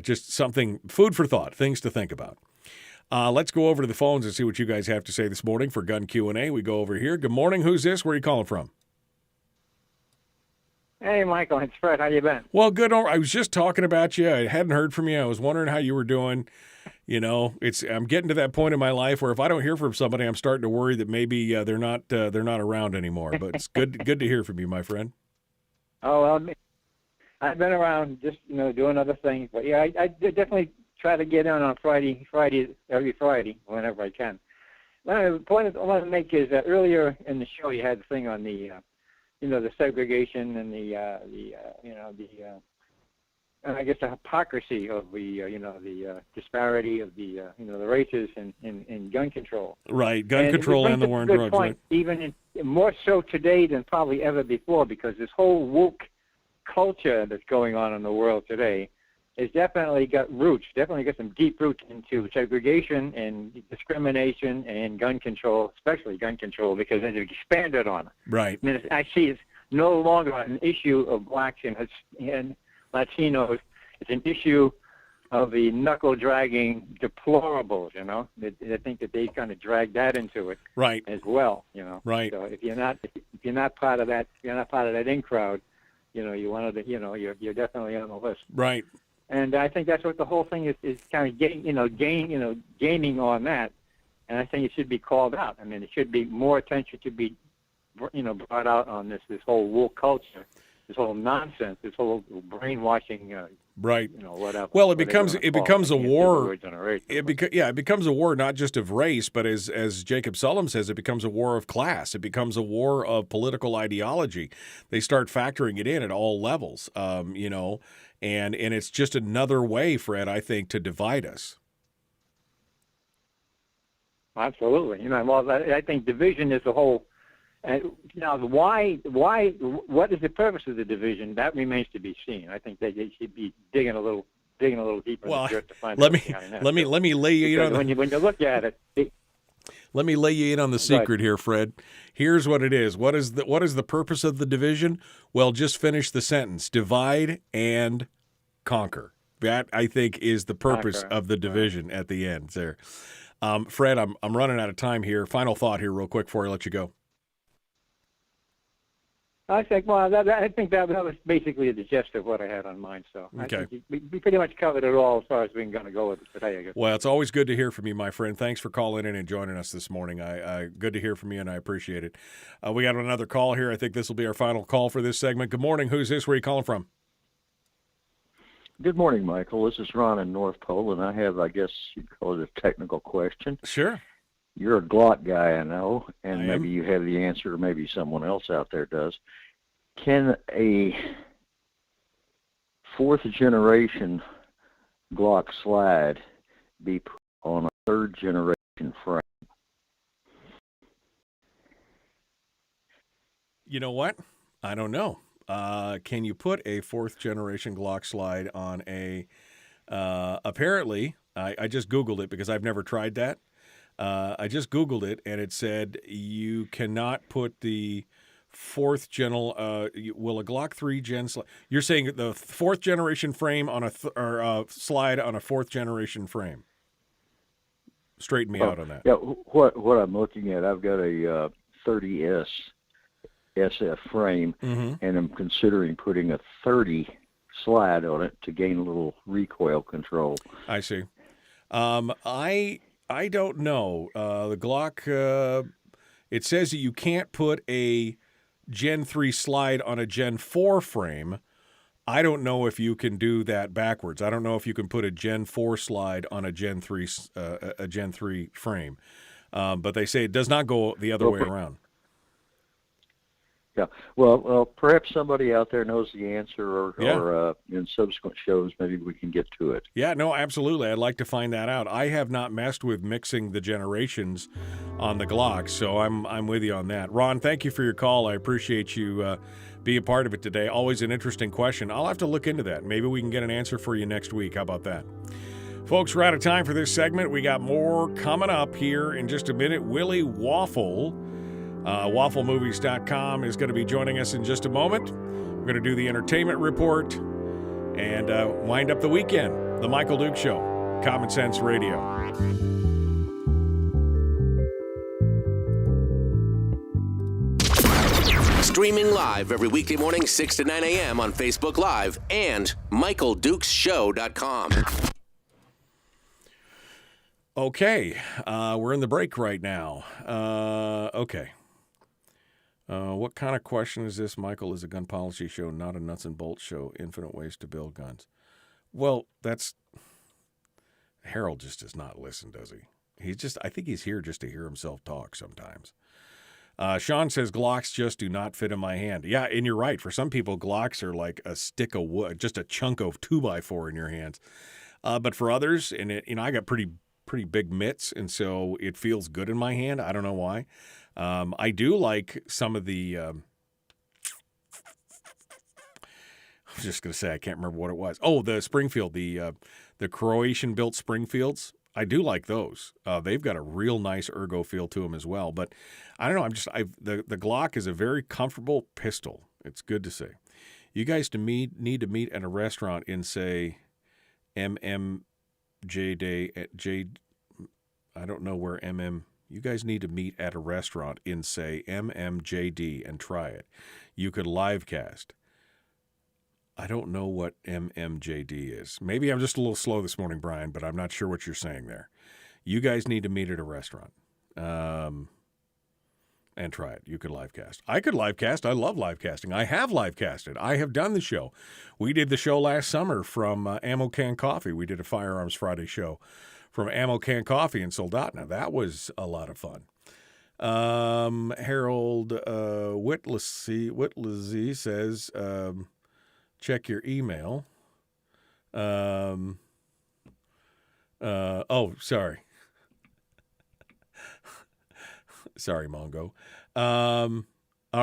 just something, food for thought, things to think about. Let's go over to the phones and see what you guys have to say this morning for Gun Q&A. We go over here. Good morning. Who's this? Where are you calling from? Hey, Michael. It's Fred. How you been? Well, good. I was just talking about you. I hadn't heard from you. I was wondering how you were doing. I'm getting to that point in my life where if I don't hear from somebody, I'm starting to worry that maybe they're not around anymore. But it's good to hear from you, my friend. Oh, well, I've been around just doing other things, but yeah, I definitely try to get in on every Friday, whenever I can. The point I want to make is that earlier in the show you had the thing on the the segregation and I guess the hypocrisy of the disparity of the races in gun control. Right, gun control and the war on drugs. Point, right? Even more so today than probably ever before, because this whole woke culture that's going on in the world today has definitely got some deep roots into segregation and discrimination and gun control, especially gun control, because they've expanded on it. Right. I mean, I see it's no longer an issue of blacks and Latinos. It's an issue of the knuckle-dragging deplorables, They think that they kind of drag that into it, right, as well, Right. So if you're not part of that, in crowd, you wanted to, you're definitely on the list. Right. And I think that's what the whole thing is kind of gaining on that. And I think it should be called out. I mean, it should be more attention to be, brought out on this whole woke culture, this whole nonsense, this whole brainwashing. Right. Whatever. Well, it becomes a war. It becomes a war not just of race, but as Jacob Sullum says, it becomes a war of class. It becomes a war of political ideology. They start factoring it in at all levels. And it's just another way, Fred, I think, to divide us. Absolutely. Well, I think division is the whole. Now, what is the purpose of the division? That remains to be seen. I think they should be digging a little deeper in the dirt to find out. Let me lay you in on when you look at it. Let me lay you in on the secret here, Fred. Here's what it is. What is the purpose of the division? Well, just finish the sentence. Divide and conquer. That, I think, is the purpose of the division at the end there. Fred, I'm running out of time here. Final thought here real quick before I let you go. I think that was basically the gist of what I had on mind. So okay. I think we pretty much covered it all as far as we're going to go with it today, I guess. Well, it's always good to hear from you, my friend. Thanks for calling in and joining us this morning. I good to hear from you, and I appreciate it. We got another call here. I think this will be our final call for this segment. Good morning. Who's this? Where are you calling from? Good morning, Michael. This is Ron in North Pole, and I have, I guess you'd call it a technical question. Sure. You're a Glock guy, I know, and I maybe am. you have the answer, or maybe someone else out there does. Can a fourth-generation Glock slide be put on a third-generation frame? You know what? I don't know. Can you put a 4th generation Glock slide on a? Apparently, I just Googled it because I've never tried that. I just Googled it, and it said you cannot put the 4th will a Glock 3 Gen slide? You're saying the 4th generation frame on slide on a 4th generation frame? Straighten me out on that. Yeah, what I'm looking at, I've got a 30S SF frame, and I'm considering putting a 30 slide on it to gain a little recoil control. I see. I don't know. The Glock, it says that you can't put a Gen 3 slide on a Gen 4 frame. I don't know if you can do that backwards. I don't know if you can put a Gen 4 slide on a Gen 3 frame. But they say it does not go the other way around. Yeah. Well, perhaps somebody out there knows the answer, or in subsequent shows, maybe we can get to it. Yeah, no, absolutely. I'd like to find that out. I have not messed with mixing the generations on the Glock, so I'm with you on that. Ron, thank you for your call. I appreciate you being part of it today. Always an interesting question. I'll have to look into that. Maybe we can get an answer for you next week. How about that? Folks, we're out of time for this segment. We got more coming up here in just a minute. Willie Waffle. WaffleMovies.com is going to be joining us in just a moment. We're going to do the entertainment report and wind up the weekend. The Michael Duke Show, Common Sense Radio. Streaming live every weekday morning, 6 to 9 a.m. on Facebook Live and MichaelDukesShow.com. Okay, we're in the break right now. Okay. What kind of question is this, Michael? Is a gun policy show, not a nuts and bolts show, infinite ways to build guns? Well, Harold just does not listen, does he? I think he's here just to hear himself talk sometimes. Sean says, Glocks just do not fit in my hand. Yeah, and you're right. For some people, Glocks are like a stick of wood, just a chunk of 2x4 in your hands. But for others, and I got pretty big mitts, and so it feels good in my hand. I don't know why. I do like some of the I was just going to say, I can't remember what it was. Oh, the Springfield, the Croatian-built Springfields. I do like those. They've got a real nice ergo feel to them as well. But I don't know. The Glock is a very comfortable pistol. It's good to see. You guys need to meet at a restaurant in, say, MMJD. I don't know where MM. You guys need to meet at a restaurant in, say, MMJD and try it. You could live cast. I don't know what MMJD is. Maybe I'm just a little slow this morning, Brian, but I'm not sure what you're saying there. You guys need to meet at a restaurant and try it. You could live cast. I could live cast. I love live casting. I have live casted. I have done the show. We did the show last summer from Ammo Can Coffee. We did a Firearms Friday show from Ammo Can Coffee in Soldotna. That was a lot of fun. Harold Whitlazy says, check your email. Sorry. Sorry, Mongo. All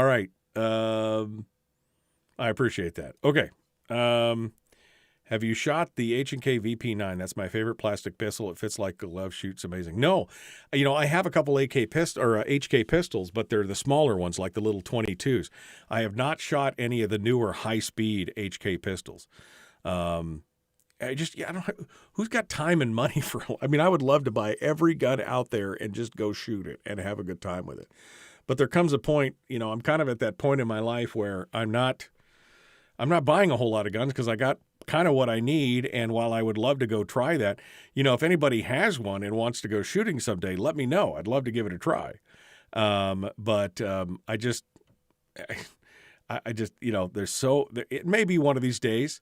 right. I appreciate that. Okay. Have you shot the H&K VP9? That's my favorite plastic pistol. It fits like a glove, shoots amazing. No, I have a couple HK pistols, but they're the smaller ones, like the little 22s. I have not shot any of the newer high-speed HK pistols. I don't know, who's got time and money for? I would love to buy every gun out there and just go shoot it and have a good time with it. But there comes a point, I'm kind of at that point in my life where I'm not buying a whole lot of guns because I got kind of what I need, and while I would love to go try that, if anybody has one and wants to go shooting someday, let me know. I'd love to give it a try. But I just, it may be one of these days,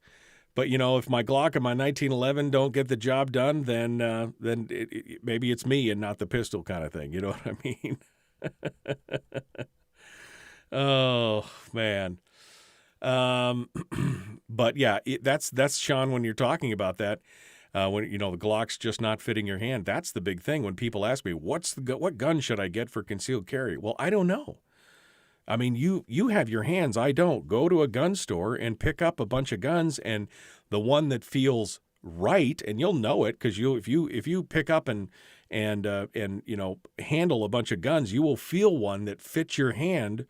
but if my Glock and my 1911 don't get the job done, then maybe it's me and not the pistol kind of thing. You know what I mean? Oh man. But yeah, that's Sean, when you're talking about that, when the Glock's just not fitting your hand, that's the big thing. When people ask me, what gun should I get for concealed carry? Well, I don't know. I mean, you have your hands. I don't. Go to a gun store and pick up a bunch of guns, and the one that feels right, and you'll know it because if you pick up and handle a bunch of guns, you will feel one that fits your hand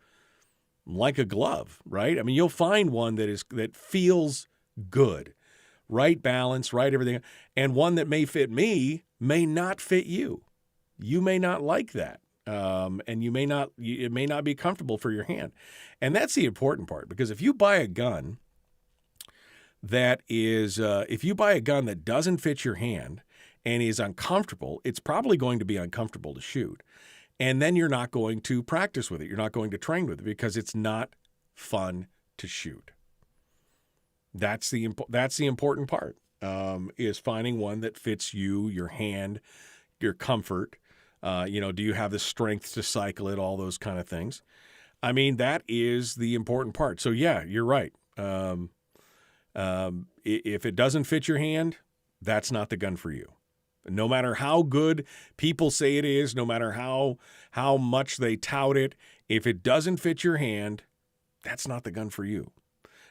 like a glove, right? I mean, you'll find one that feels good, right balance, right everything, and one that may fit me may not fit you. You may not like that. And it may not be comfortable for your hand. And that's the important part, because if you buy a gun that doesn't fit your hand and is uncomfortable, it's probably going to be uncomfortable to shoot. And then you're not going to practice with it. You're not going to train with it because it's not fun to shoot. That's the important part, is finding one that fits you, your hand, your comfort. Do you have the strength to cycle it, all those kind of things. I mean, that is the important part. So, yeah, you're right. If it doesn't fit your hand, that's not the gun for you. No matter how good people say it is, no matter how much they tout it, if it doesn't fit your hand, that's not the gun for you.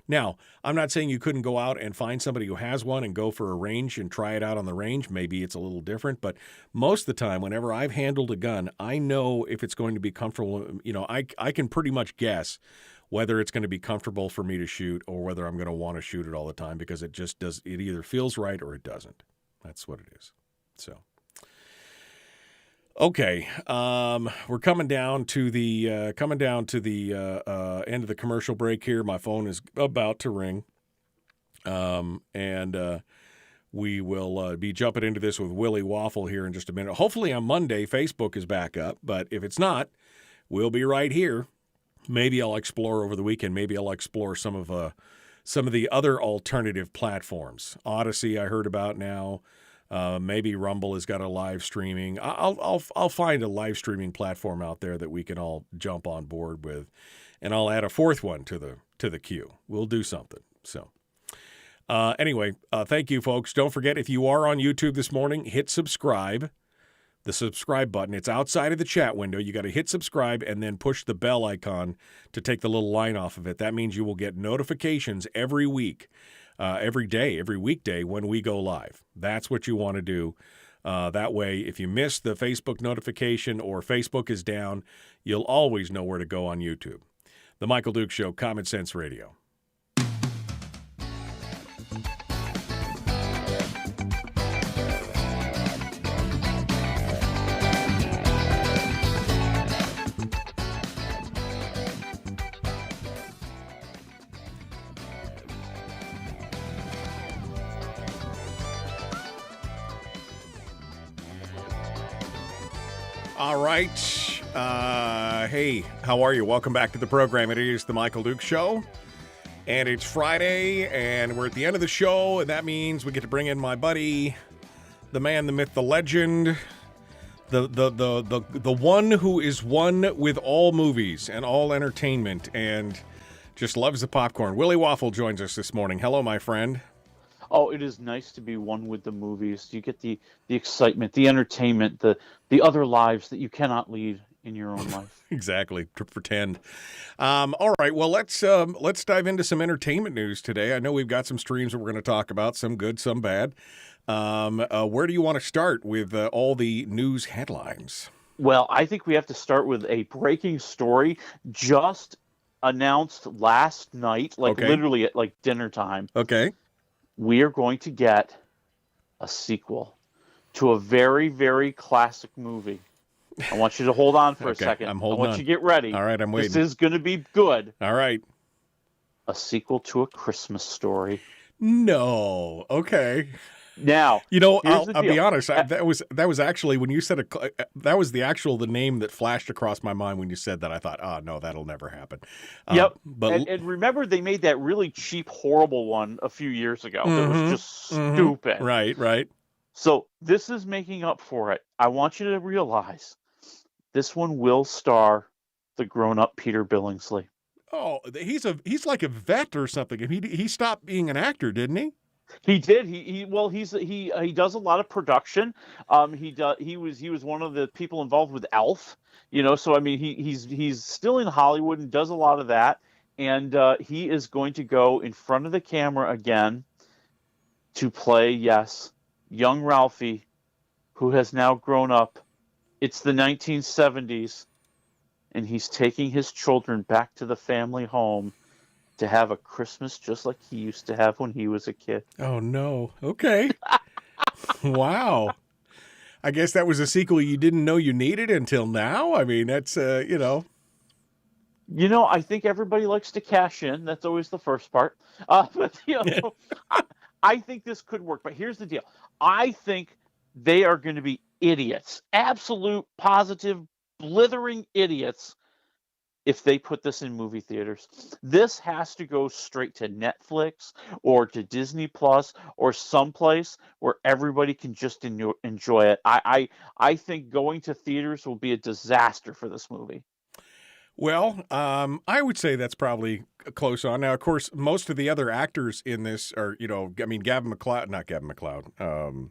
Now, I'm not saying you couldn't go out and find somebody who has one and go for a range and try it out on the range. Maybe it's a little different, but most of the time, whenever I've handled a gun, I know if it's going to be comfortable. I can pretty much guess whether it's going to be comfortable for me to shoot or whether I'm going to want to shoot it all the time, because it just does. It either feels right or it doesn't. That's what it is. So, okay, we're coming down to the end of the commercial break here. My phone is about to ring, and we will be jumping into this with Willie Waffle here in just a minute. Hopefully on Monday, Facebook is back up, but if it's not, we'll be right here. Maybe I'll explore over the weekend. Maybe I'll explore some of the other alternative platforms. Odyssey, I heard about now. Maybe Rumble has got a live streaming. I'll find a live streaming platform out there that we can all jump on board with, and I'll add a fourth one to the queue. We'll do something. So, anyway, thank you, folks. Don't forget, if you are on YouTube this morning, hit subscribe. The subscribe button. It's outside of the chat window. You got to hit subscribe and then push the bell icon to take the little line off of it. That means you will get notifications every week. Every day, every weekday when we go live. That's what you want to do. That way, if you miss the Facebook notification or Facebook is down, you'll always know where to go on YouTube. The Michael Dukes Show, Common Sense Radio. All right. Hey, how are you? Welcome back to the program. It is the Michael Dukes Show, and it's Friday, and we're at the end of the show, and that means we get to bring in my buddy, the man, the myth, the legend, the one who is one with all movies and all entertainment and just loves the popcorn. Willie Waffle joins us this morning. Hello, my friend. Oh, it is nice to be one with the movies. You get the excitement, the entertainment, the other lives that you cannot lead in your own life. Exactly, to pretend. All right, well, let's dive into some entertainment news today. I know we've got some streams that we're going to talk about, some good, some bad. Where do you want to start with all the news headlines? Well, I think we have to start with a breaking story just announced last night, literally at dinner time. Okay. We are going to get a sequel to a very, very classic movie. I want you to hold on for a second. I'm holding on. I want you to get ready. All right, I'm waiting. This is going to be good. All right. A sequel to A Christmas Story. No. Okay. Now, I'll be honest. That was actually when you said that was the name that flashed across my mind when you said that. I thought, oh no, that'll never happen. Yep. But and remember, they made that really cheap, horrible one a few years ago. That was just stupid. Right. So this is making up for it. I want you to realize this one will star the grown-up Peter Billingsley. Oh, he's like a vet or something. He stopped being an actor, didn't he? He did. He does a lot of production. He was one of the people involved with Elf. So I mean he's still in Hollywood and does a lot of that. And he is going to go in front of the camera again to play, yes, young Ralphie, who has now grown up. It's the 1970s, and he's taking his children back to the family home to have a Christmas just like he used to have when he was a kid. Oh, no. Okay. Wow. I guess that was a sequel you didn't know you needed until now. I mean, that's, I think everybody likes to cash in. That's always the first part. But, I think this could work. But here's the deal. I think they are going to be idiots, absolute, positive, blithering idiots, if they put this in movie theaters. This has to go straight to Netflix or to Disney Plus or someplace where everybody can just enjoy it. I think going to theaters will be a disaster for this movie. Well, I would say that's probably close on. Now, of course, most of the other actors in this are, Gavin McLeod, not Gavin McLeod,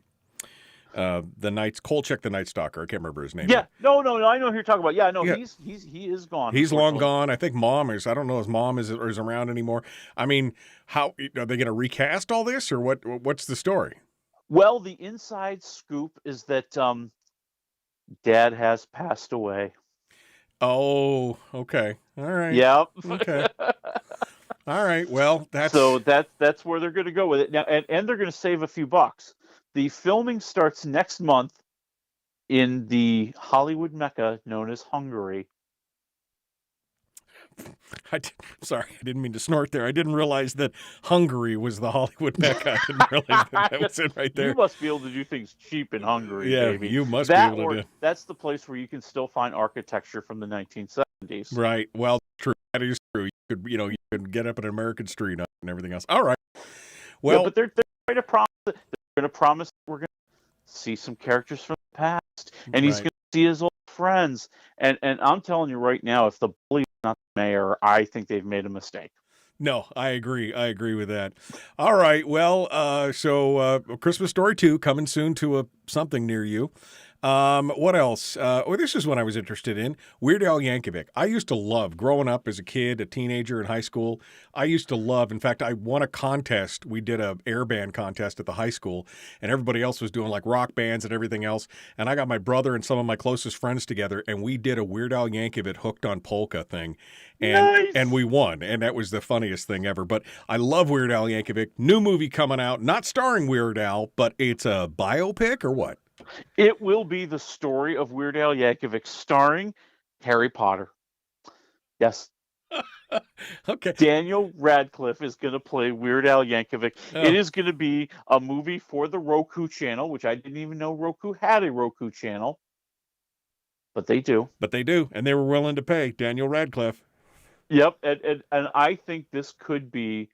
Kolchak the Night Stalker. I can't remember his name. Yeah, no, I know who you're talking about. Yeah, no, yeah. He is gone. He's long gone. I think I don't know if Mom is around anymore. I mean, how are they going to recast all this, or what's the story? Well, the inside scoop is that Dad has passed away. Oh, okay. All right. Yep. Okay. All right. Well, that's where they're going to go with it now, and they're going to save a few bucks. The filming starts next month in the Hollywood Mecca known as Hungary. Sorry, I didn't mean to snort there. I didn't realize that Hungary was the Hollywood Mecca. I didn't realize that was it right there. You must be able to do things cheap in Hungary, yeah, baby. You must be able to do. That's the place where you can still find architecture from the 1970s. Right. Well, true. That is true. You could get up an American street and everything else. All right. Well, yeah, but they're going to promise. They're going to promise we're going to see some characters from the past, and he's going to see his old friends. And I'm telling you right now, if the bully is not the mayor, I think they've made a mistake. No, I agree. I agree with that. All right. Well, so Christmas Story 2 coming soon to something near you. What else? This is one I was interested in. Weird Al Yankovic. I used to love, growing up as a kid, a teenager in high school, in fact, I won a contest. We did a air band contest at the high school, and everybody else was doing like rock bands and everything else. And I got my brother and some of my closest friends together, and we did a Weird Al Yankovic Hooked on Polka thing. And we won, and that was the funniest thing ever. But I love Weird Al Yankovic. New movie coming out, not starring Weird Al, but it's a biopic or what? It will be the story of Weird Al Yankovic starring Harry Potter. Yes. Okay. Daniel Radcliffe is going to play Weird Al Yankovic. Oh. It is going to be a movie for the Roku channel, which I didn't even know Roku had a Roku channel. But they do. And they were willing to pay Daniel Radcliffe. Yep. And I think this could be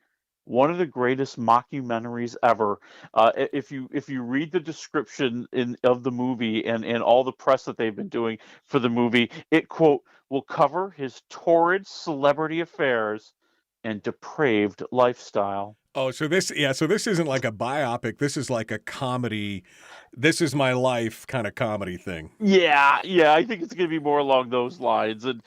one of the greatest mockumentaries ever. If you read the description of the movie and all the press that they've been doing for the movie, it, quote, will cover his torrid celebrity affairs and depraved lifestyle. Oh, so this isn't like a biopic. This is like a comedy. This is my life kind of comedy thing. Yeah. I think it's going to be more along those lines. And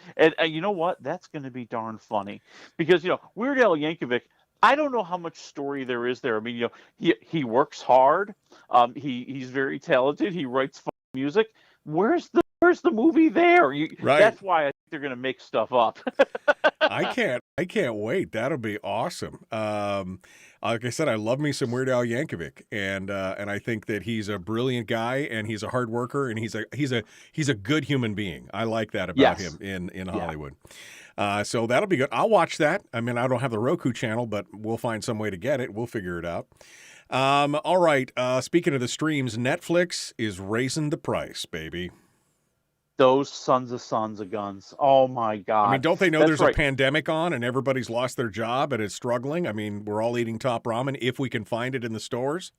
you know what? That's going to be darn funny because, Weird Al Yankovic, I don't know how much story there is there. I mean, he works hard. He's very talented. He writes fun music. Where's the movie there? Right. That's why I think they're going to make stuff up. I can't wait. That'll be awesome. Like I said, I love me some Weird Al Yankovic, and I think that he's a brilliant guy, and he's a hard worker, and he's a good human being. I like that about him in Hollywood. So that'll be good. I'll watch that. I mean, I don't have the Roku channel, but we'll find some way to get it. We'll figure it out. All right. Speaking of the streams, Netflix is raising the price, baby. Those sons of guns. Oh, my God. I mean, don't they know there's a pandemic on and everybody's lost their job and is struggling? I mean, we're all eating top ramen if we can find it in the stores.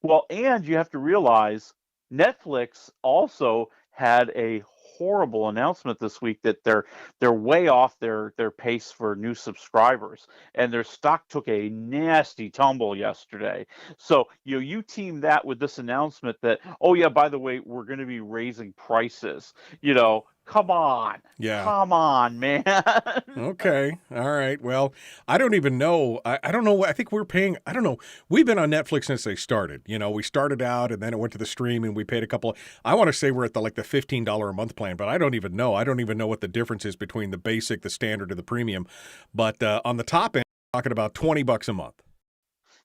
Well, and you have to realize Netflix also had a horrible announcement this week that they're way off their pace for new subscribers, and their stock took a nasty tumble yesterday. So you team that with this announcement that, oh yeah, by the way, we're going to be raising prices. Come on. Yeah. Come on, man. Okay. All right. Well, I don't even know. I don't know. I think we're paying. I don't know. We've been on Netflix since they started. We started out and then it went to the stream and we paid a couple. I want to say we're at the $15 a month plan, but I don't even know. I don't even know what the difference is between the basic, the standard, and the premium. But on the top end, we're talking about $20 a month.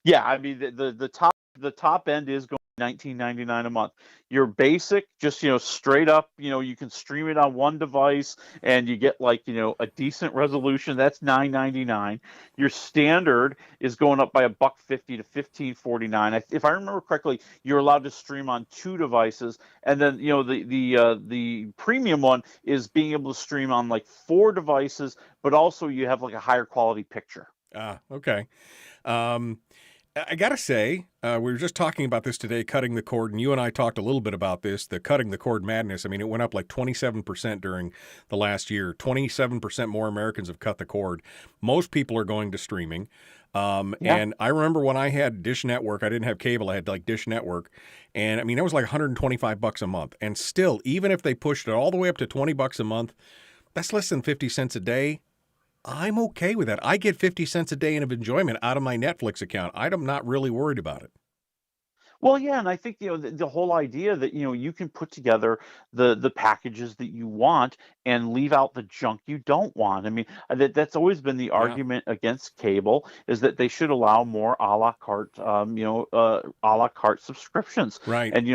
Yeah, I mean the top end is going $19.99 a month. Your basic, just straight up, you can stream it on one device and you get a decent resolution. That's $9.99. Your standard is going up by $1.50 to $15.49. If I remember correctly, you're allowed to stream on two devices, and then the premium one is being able to stream on 4 devices, but also you have a higher quality picture. Okay. I got to say, we were just talking about this today, cutting the cord, and you and I talked a little bit about this, the cutting the cord madness. I mean, it went up 27% during the last year. 27% more Americans have cut the cord. Most people are going to streaming. And I remember when I had Dish Network, I didn't have cable, I had Dish Network. And I mean, it was $125 a month. And still, even if they pushed it all the way up to $20 a month, that's less than 50 cents a day. I'm okay with that. I get 50 cents a day of enjoyment out of my Netflix account. I'm not really worried about it. Well, yeah, and I think the whole idea that you can put together the packages that you want and leave out the junk you don't want. I mean, that's always been the argument against cable, is that they should allow more a la carte, a la carte subscriptions. Right. And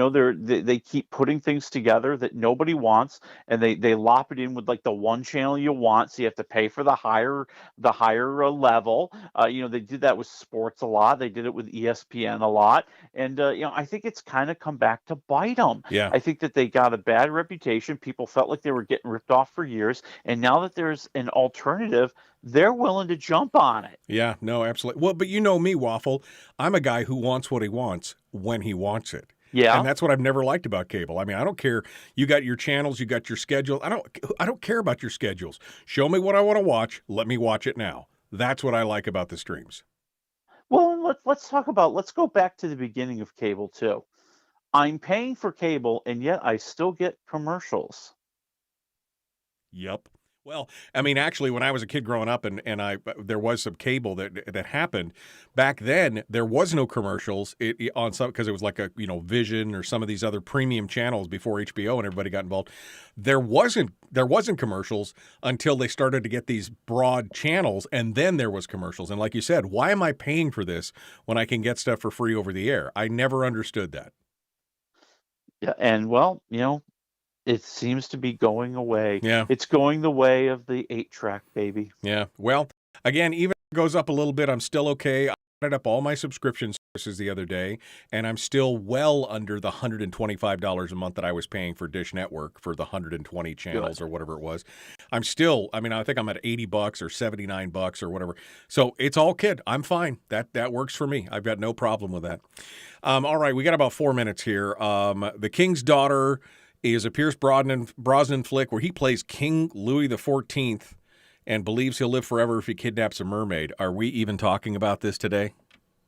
they keep putting things together that nobody wants, and they lop it in with the one channel you want, so you have to pay for the higher level. They did that with sports a lot. They did it with ESPN a lot, and I think it's kind of come back to bite them. Yeah. I think that they got a bad reputation. People felt like they were getting ripped off for years. And now that there's an alternative, they're willing to jump on it. Yeah, no, absolutely. Well, but me, Waffle, I'm a guy who wants what he wants when he wants it. Yeah. And that's what I've never liked about cable. I mean, I don't care. You got your channels, you got your schedule. I don't care about your schedules. Show me what I want to watch. Let me watch it now. That's what I like about the streams. Well, let's go back to the beginning of cable too. I'm paying for cable, and yet I still get commercials. Yep. Well, I mean, actually, when I was a kid growing up, and there was some cable that happened back then. There was no commercials on some, because it was like a Vision or some of these other premium channels before HBO and everybody got involved. There wasn't commercials until they started to get these broad channels, and then there was commercials. And like you said, why am I paying for this when I can get stuff for free over the air? I never understood that. Yeah, and it seems to be going away. Yeah. It's going the way of the 8-track, baby. Yeah. Well, again, even if it goes up a little bit, I'm still okay. I added up all my subscription services the other day, and I'm still well under the $125 a month that I was paying for Dish Network for the 120 channels or whatever it was. I think I'm at $80 or $79 or whatever. So it's all kid. I'm fine. That works for me. I've got no problem with that. All right. We got about 4 minutes here. The King's Daughter is a Pierce Brosnan flick where he plays King Louis XIV and believes he'll live forever if he kidnaps a mermaid. Are we even talking about this today?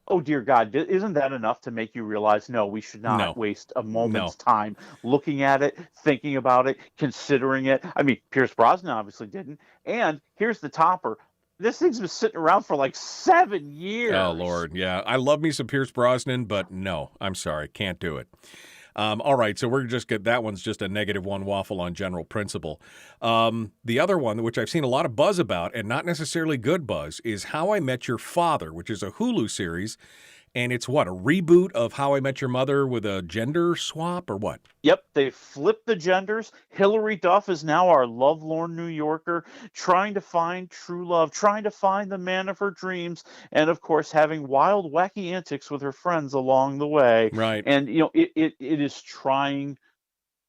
Oh, dear God. Isn't that enough to make you realize, no, we should not waste a moment's time looking at it, thinking about it, considering it? I mean, Pierce Brosnan obviously didn't. And here's the topper. This thing's been sitting around for 7 years. Oh, Lord. Yeah. I love me some Pierce Brosnan, but no, I'm sorry. Can't do it. All right, so that one's just a -1 Waffle on general principle. The other one, which I've seen a lot of buzz about, and not necessarily good buzz, is How I Met Your Father, which is a Hulu series, and it's a reboot of How I Met Your Mother with a gender swap, or what? Yep, they flipped the genders. Hilary Duff is now our lovelorn New Yorker, trying to find true love, trying to find the man of her dreams, and of course having wild, wacky antics with her friends along the way. Right. And it is trying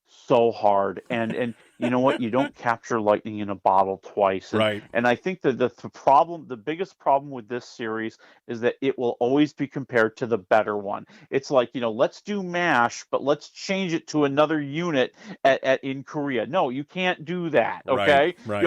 so hard, and you know what? You don't capture lightning in a bottle twice. Right. And I think that the biggest problem with this series is that it will always be compared to the better one. It's like, let's do MASH, but let's change it to another unit in Korea. No, you can't do that. Okay. Right.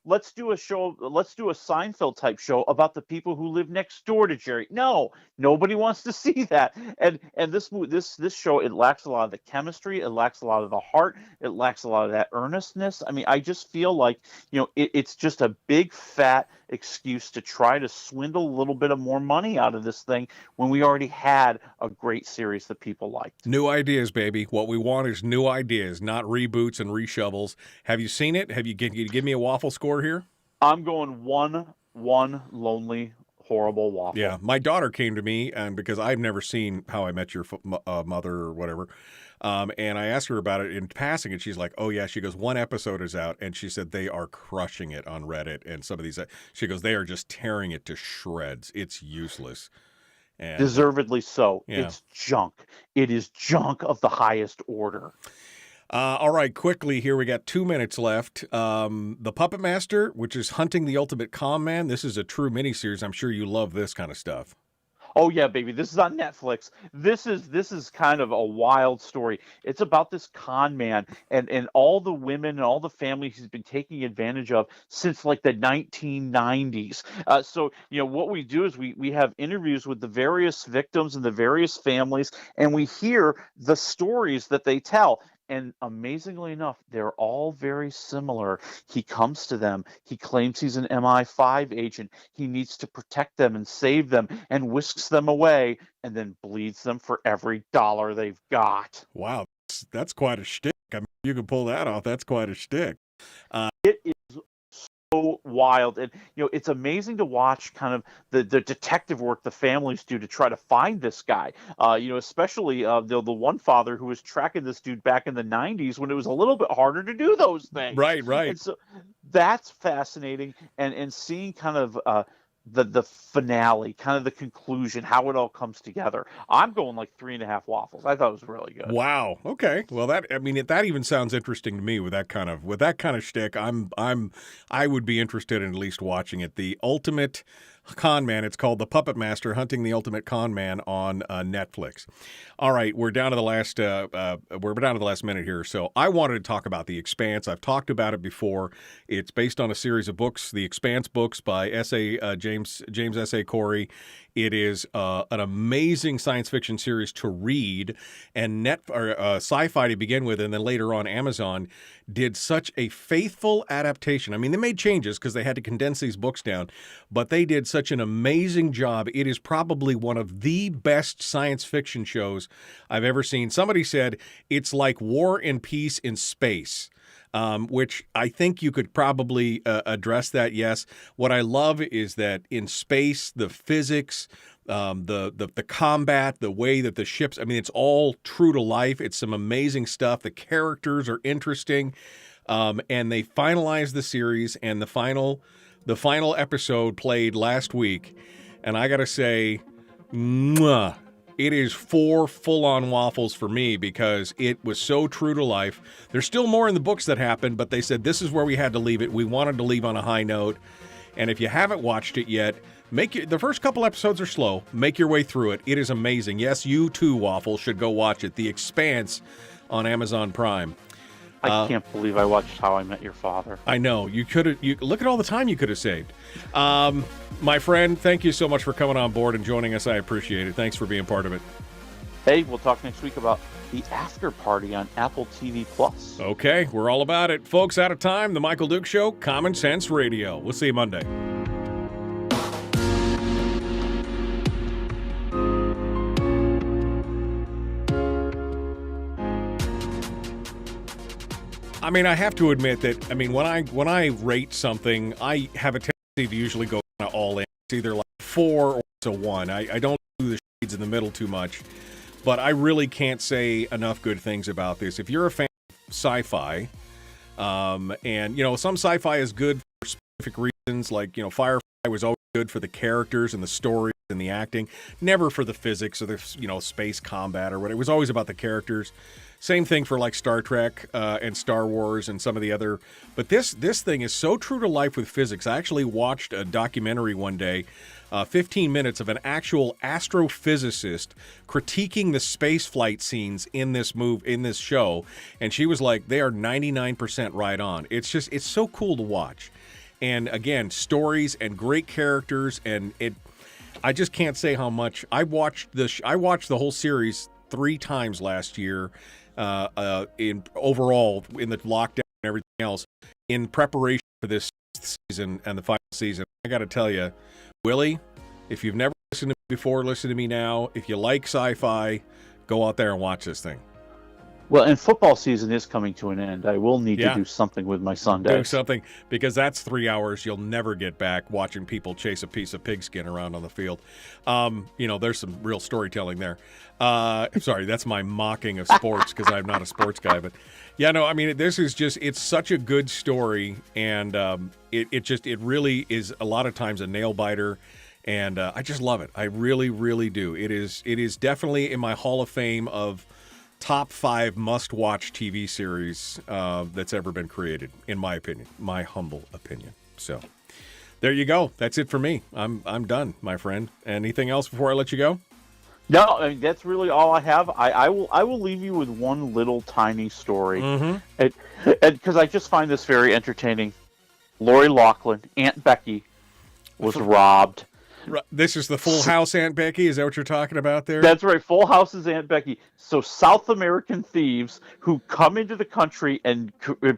Let's do a Seinfeld type show about the people who live next door to Jerry. No, nobody wants to see that. And this show, it lacks a lot of the chemistry, it lacks a lot of the heart, it lacks a lot of that earnestness. I mean, I just feel like, it's just a big fat excuse to try to swindle a little bit of more money out of this thing when we already had a great series that people liked. New ideas, baby. What we want is new ideas, not reboots and reshovels. Have you seen it? Can you give me a waffle score here? I'm going one lonely, horrible waffle. Yeah, my daughter came to me, and because I've never seen How I Met Your Mother or whatever, and I asked her about it in passing, and she's like, "Oh yeah." She goes, "One episode is out," and she said they are crushing it on Reddit, and some of these. She goes, "They are just tearing it to shreds. It's useless." And, deservedly so. Yeah. It's junk. It is junk of the highest order. All right, quickly here. We got 2 minutes left. The Puppet Master, which is Hunting the Ultimate Con Man. This is a true miniseries. I'm sure you love this kind of stuff. Oh yeah, baby. This is on Netflix. This is kind of a wild story. It's about this con man and all the women and all the families he's been taking advantage of since like the 1990s. So what we do is we have interviews with the various victims and the various families, and we hear the stories that they tell. And amazingly enough, they're all very similar. He comes to them. He claims he's an MI5 agent. He needs to protect them and save them and whisks them away and then bleeds them for every dollar they've got. Wow, that's quite a shtick. I mean, you can pull that off. That's quite a shtick. It is so wild, and it's amazing to watch kind of the detective work the families do to try to find this guy. Especially the one father who was tracking this dude back in the 90s when it was a little bit harder to do those things. Right. And so that's fascinating, and seeing kind of the finale, kind of the conclusion, how it all comes together. I'm going like 3.5 waffles. I thought it was really good. Wow. Okay. Well, that even sounds interesting to me with that kind of shtick. I would be interested in at least watching it. The Ultimate Con Man. It's called The Puppet Master: Hunting the Ultimate Con Man on Netflix. All right, we're down to the last minute here. So I wanted to talk about The Expanse. I've talked about it before. It's based on a series of books, The Expanse books by James S.A. Corey. It is an amazing science fiction series to read, and Sci-Fi to begin with, and then later on Amazon did such a faithful adaptation. I mean, they made changes because they had to condense these books down, but they did such an amazing job. It is probably one of the best science fiction shows I've ever seen. Somebody said it's like War and Peace in space. Which I think you could probably address that, yes. What I love is that in space, the physics, the combat, the way that the ships, I mean, it's all true to life. It's some amazing stuff. The characters are interesting. And they finalized the series, and the final episode played last week. And I got to say, mwah. It is 4 full-on waffles for me because it was so true to life. There's still more in the books that happened, but they said this is where we had to leave it. We wanted to leave on a high note. And if you haven't watched it yet, the first couple episodes are slow. Make your way through it. It is amazing. Yes, you too, Waffle, should go watch it. The Expanse on Amazon Prime. I can't believe I watched How I Met Your Father. I know. You look at all the time you could have saved. My friend, thank you so much for coming on board and joining us. I appreciate it. Thanks for being part of it. Hey, we'll talk next week about the after party on Apple TV+. Okay, we're all about it. Folks, out of time, The Michael Duke Show, Common Sense Radio. We'll see you Monday. I mean, I have to admit that, when I rate something, I have a tendency to usually go all in. It's either like 4 or it's a 1. I don't do the shades in the middle too much, but I really can't say enough good things about this. If you're a fan of sci-fi, and, some sci-fi is good for specific reasons, like, Firefly was always good for the characters and the story and the acting, never for the physics or the space combat or whatever. It was always about the characters. Same thing for like Star Trek and Star Wars and some of the other. But this thing is so true to life with physics. I actually watched a documentary one day, 15 minutes of an actual astrophysicist critiquing the space flight scenes in this show, and she was like, they are 99% right on. It's so cool to watch. And again, stories and great characters, and I just can't say how much I watched the whole series 3 times last year. In overall in the lockdown and everything else, in preparation for this season and the final season. I got to tell you, Willie, if you've never listened to me before, listen to me now. If you like sci-fi, go out there and watch this thing. Well, and football season is coming to an end. I will need to do something with my Sundays. Do something, because that's 3 hours you'll never get back watching people chase a piece of pigskin around on the field. There's some real storytelling there. Sorry, that's my mocking of sports because I'm not a sports guy. But, this is it's such a good story, and it really is a lot of times a nail-biter. And I just love it. I really, really do. It is definitely in my Hall of Fame of top 5 must-watch TV series that's ever been created, in my opinion, my humble opinion. So there you go. That's it for me. I'm done, my friend. Anything else before I let you go? No, that's really all I have. I will leave you with one little tiny story, because I just find this very entertaining. Lori Loughlin, Aunt Becky, was robbed. This is the Full House Aunt Becky? Is that what you're talking about there? That's right. Full House's Aunt Becky. So South American thieves who come into the country and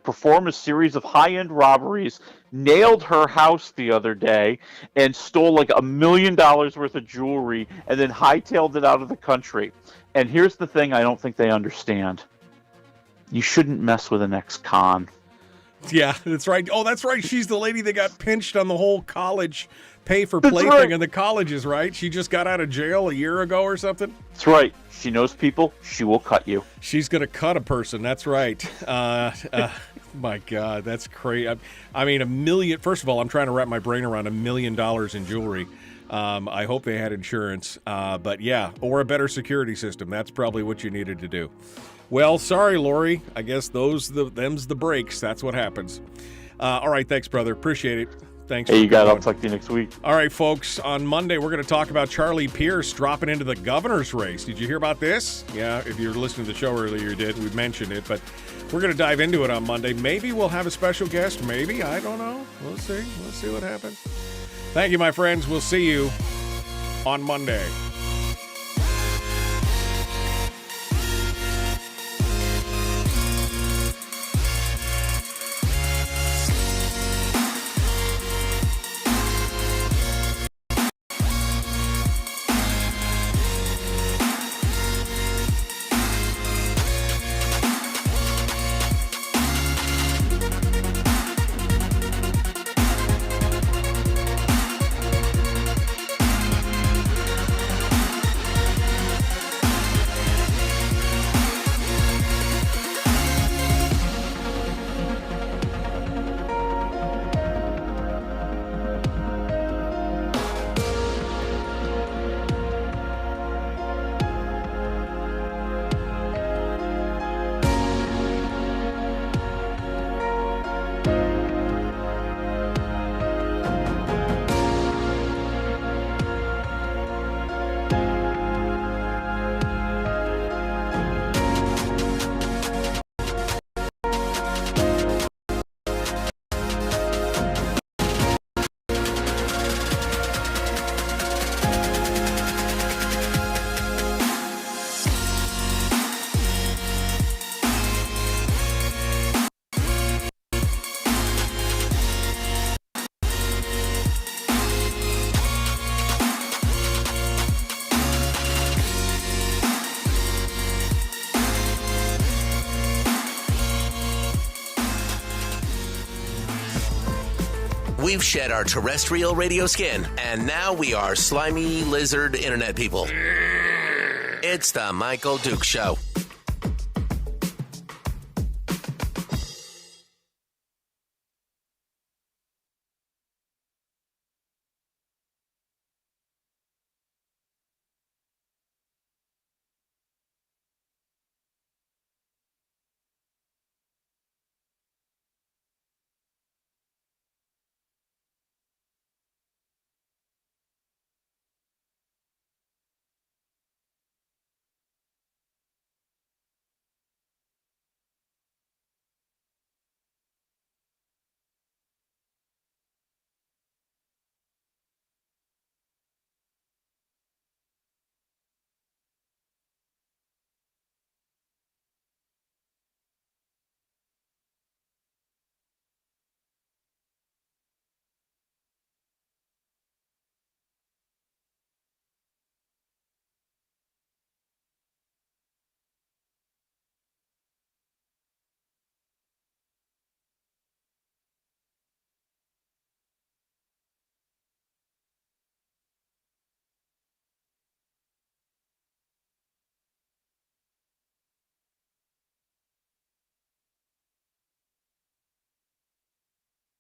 perform a series of high-end robberies nailed her house the other day and stole like $1 million worth of jewelry and then hightailed it out of the country. And here's the thing I don't think they understand. You shouldn't mess with an ex-con. Yeah, that's right. Oh, that's right. She's the lady that got pinched on the whole college pay-for-play thing in the colleges, right? She just got out of jail a year ago or something? That's right. She knows people. She will cut you. She's going to cut a person. That's right. My God, that's crazy. I mean, $1 million. First of all, I'm trying to wrap my brain around $1 million in jewelry. I hope they had insurance. But yeah, or a better security system. That's probably what you needed to do. Well, sorry, Lori. I guess them's the breaks. That's what happens. All right, thanks, brother. Appreciate it. Thanks. Hey, you got it. I'll talk to you next week. All right, folks. On Monday, we're going to talk about Charlie Pierce dropping into the governor's race. Did you hear about this? Yeah, if you were listening to the show earlier, you did. We mentioned it, but we're going to dive into it on Monday. Maybe we'll have a special guest. Maybe. I don't know. We'll see. We'll see what happens. Thank you, my friends. We'll see you on Monday. We've shed our terrestrial radio skin, and now we are slimy lizard internet people. It's the Michael Dukes Show.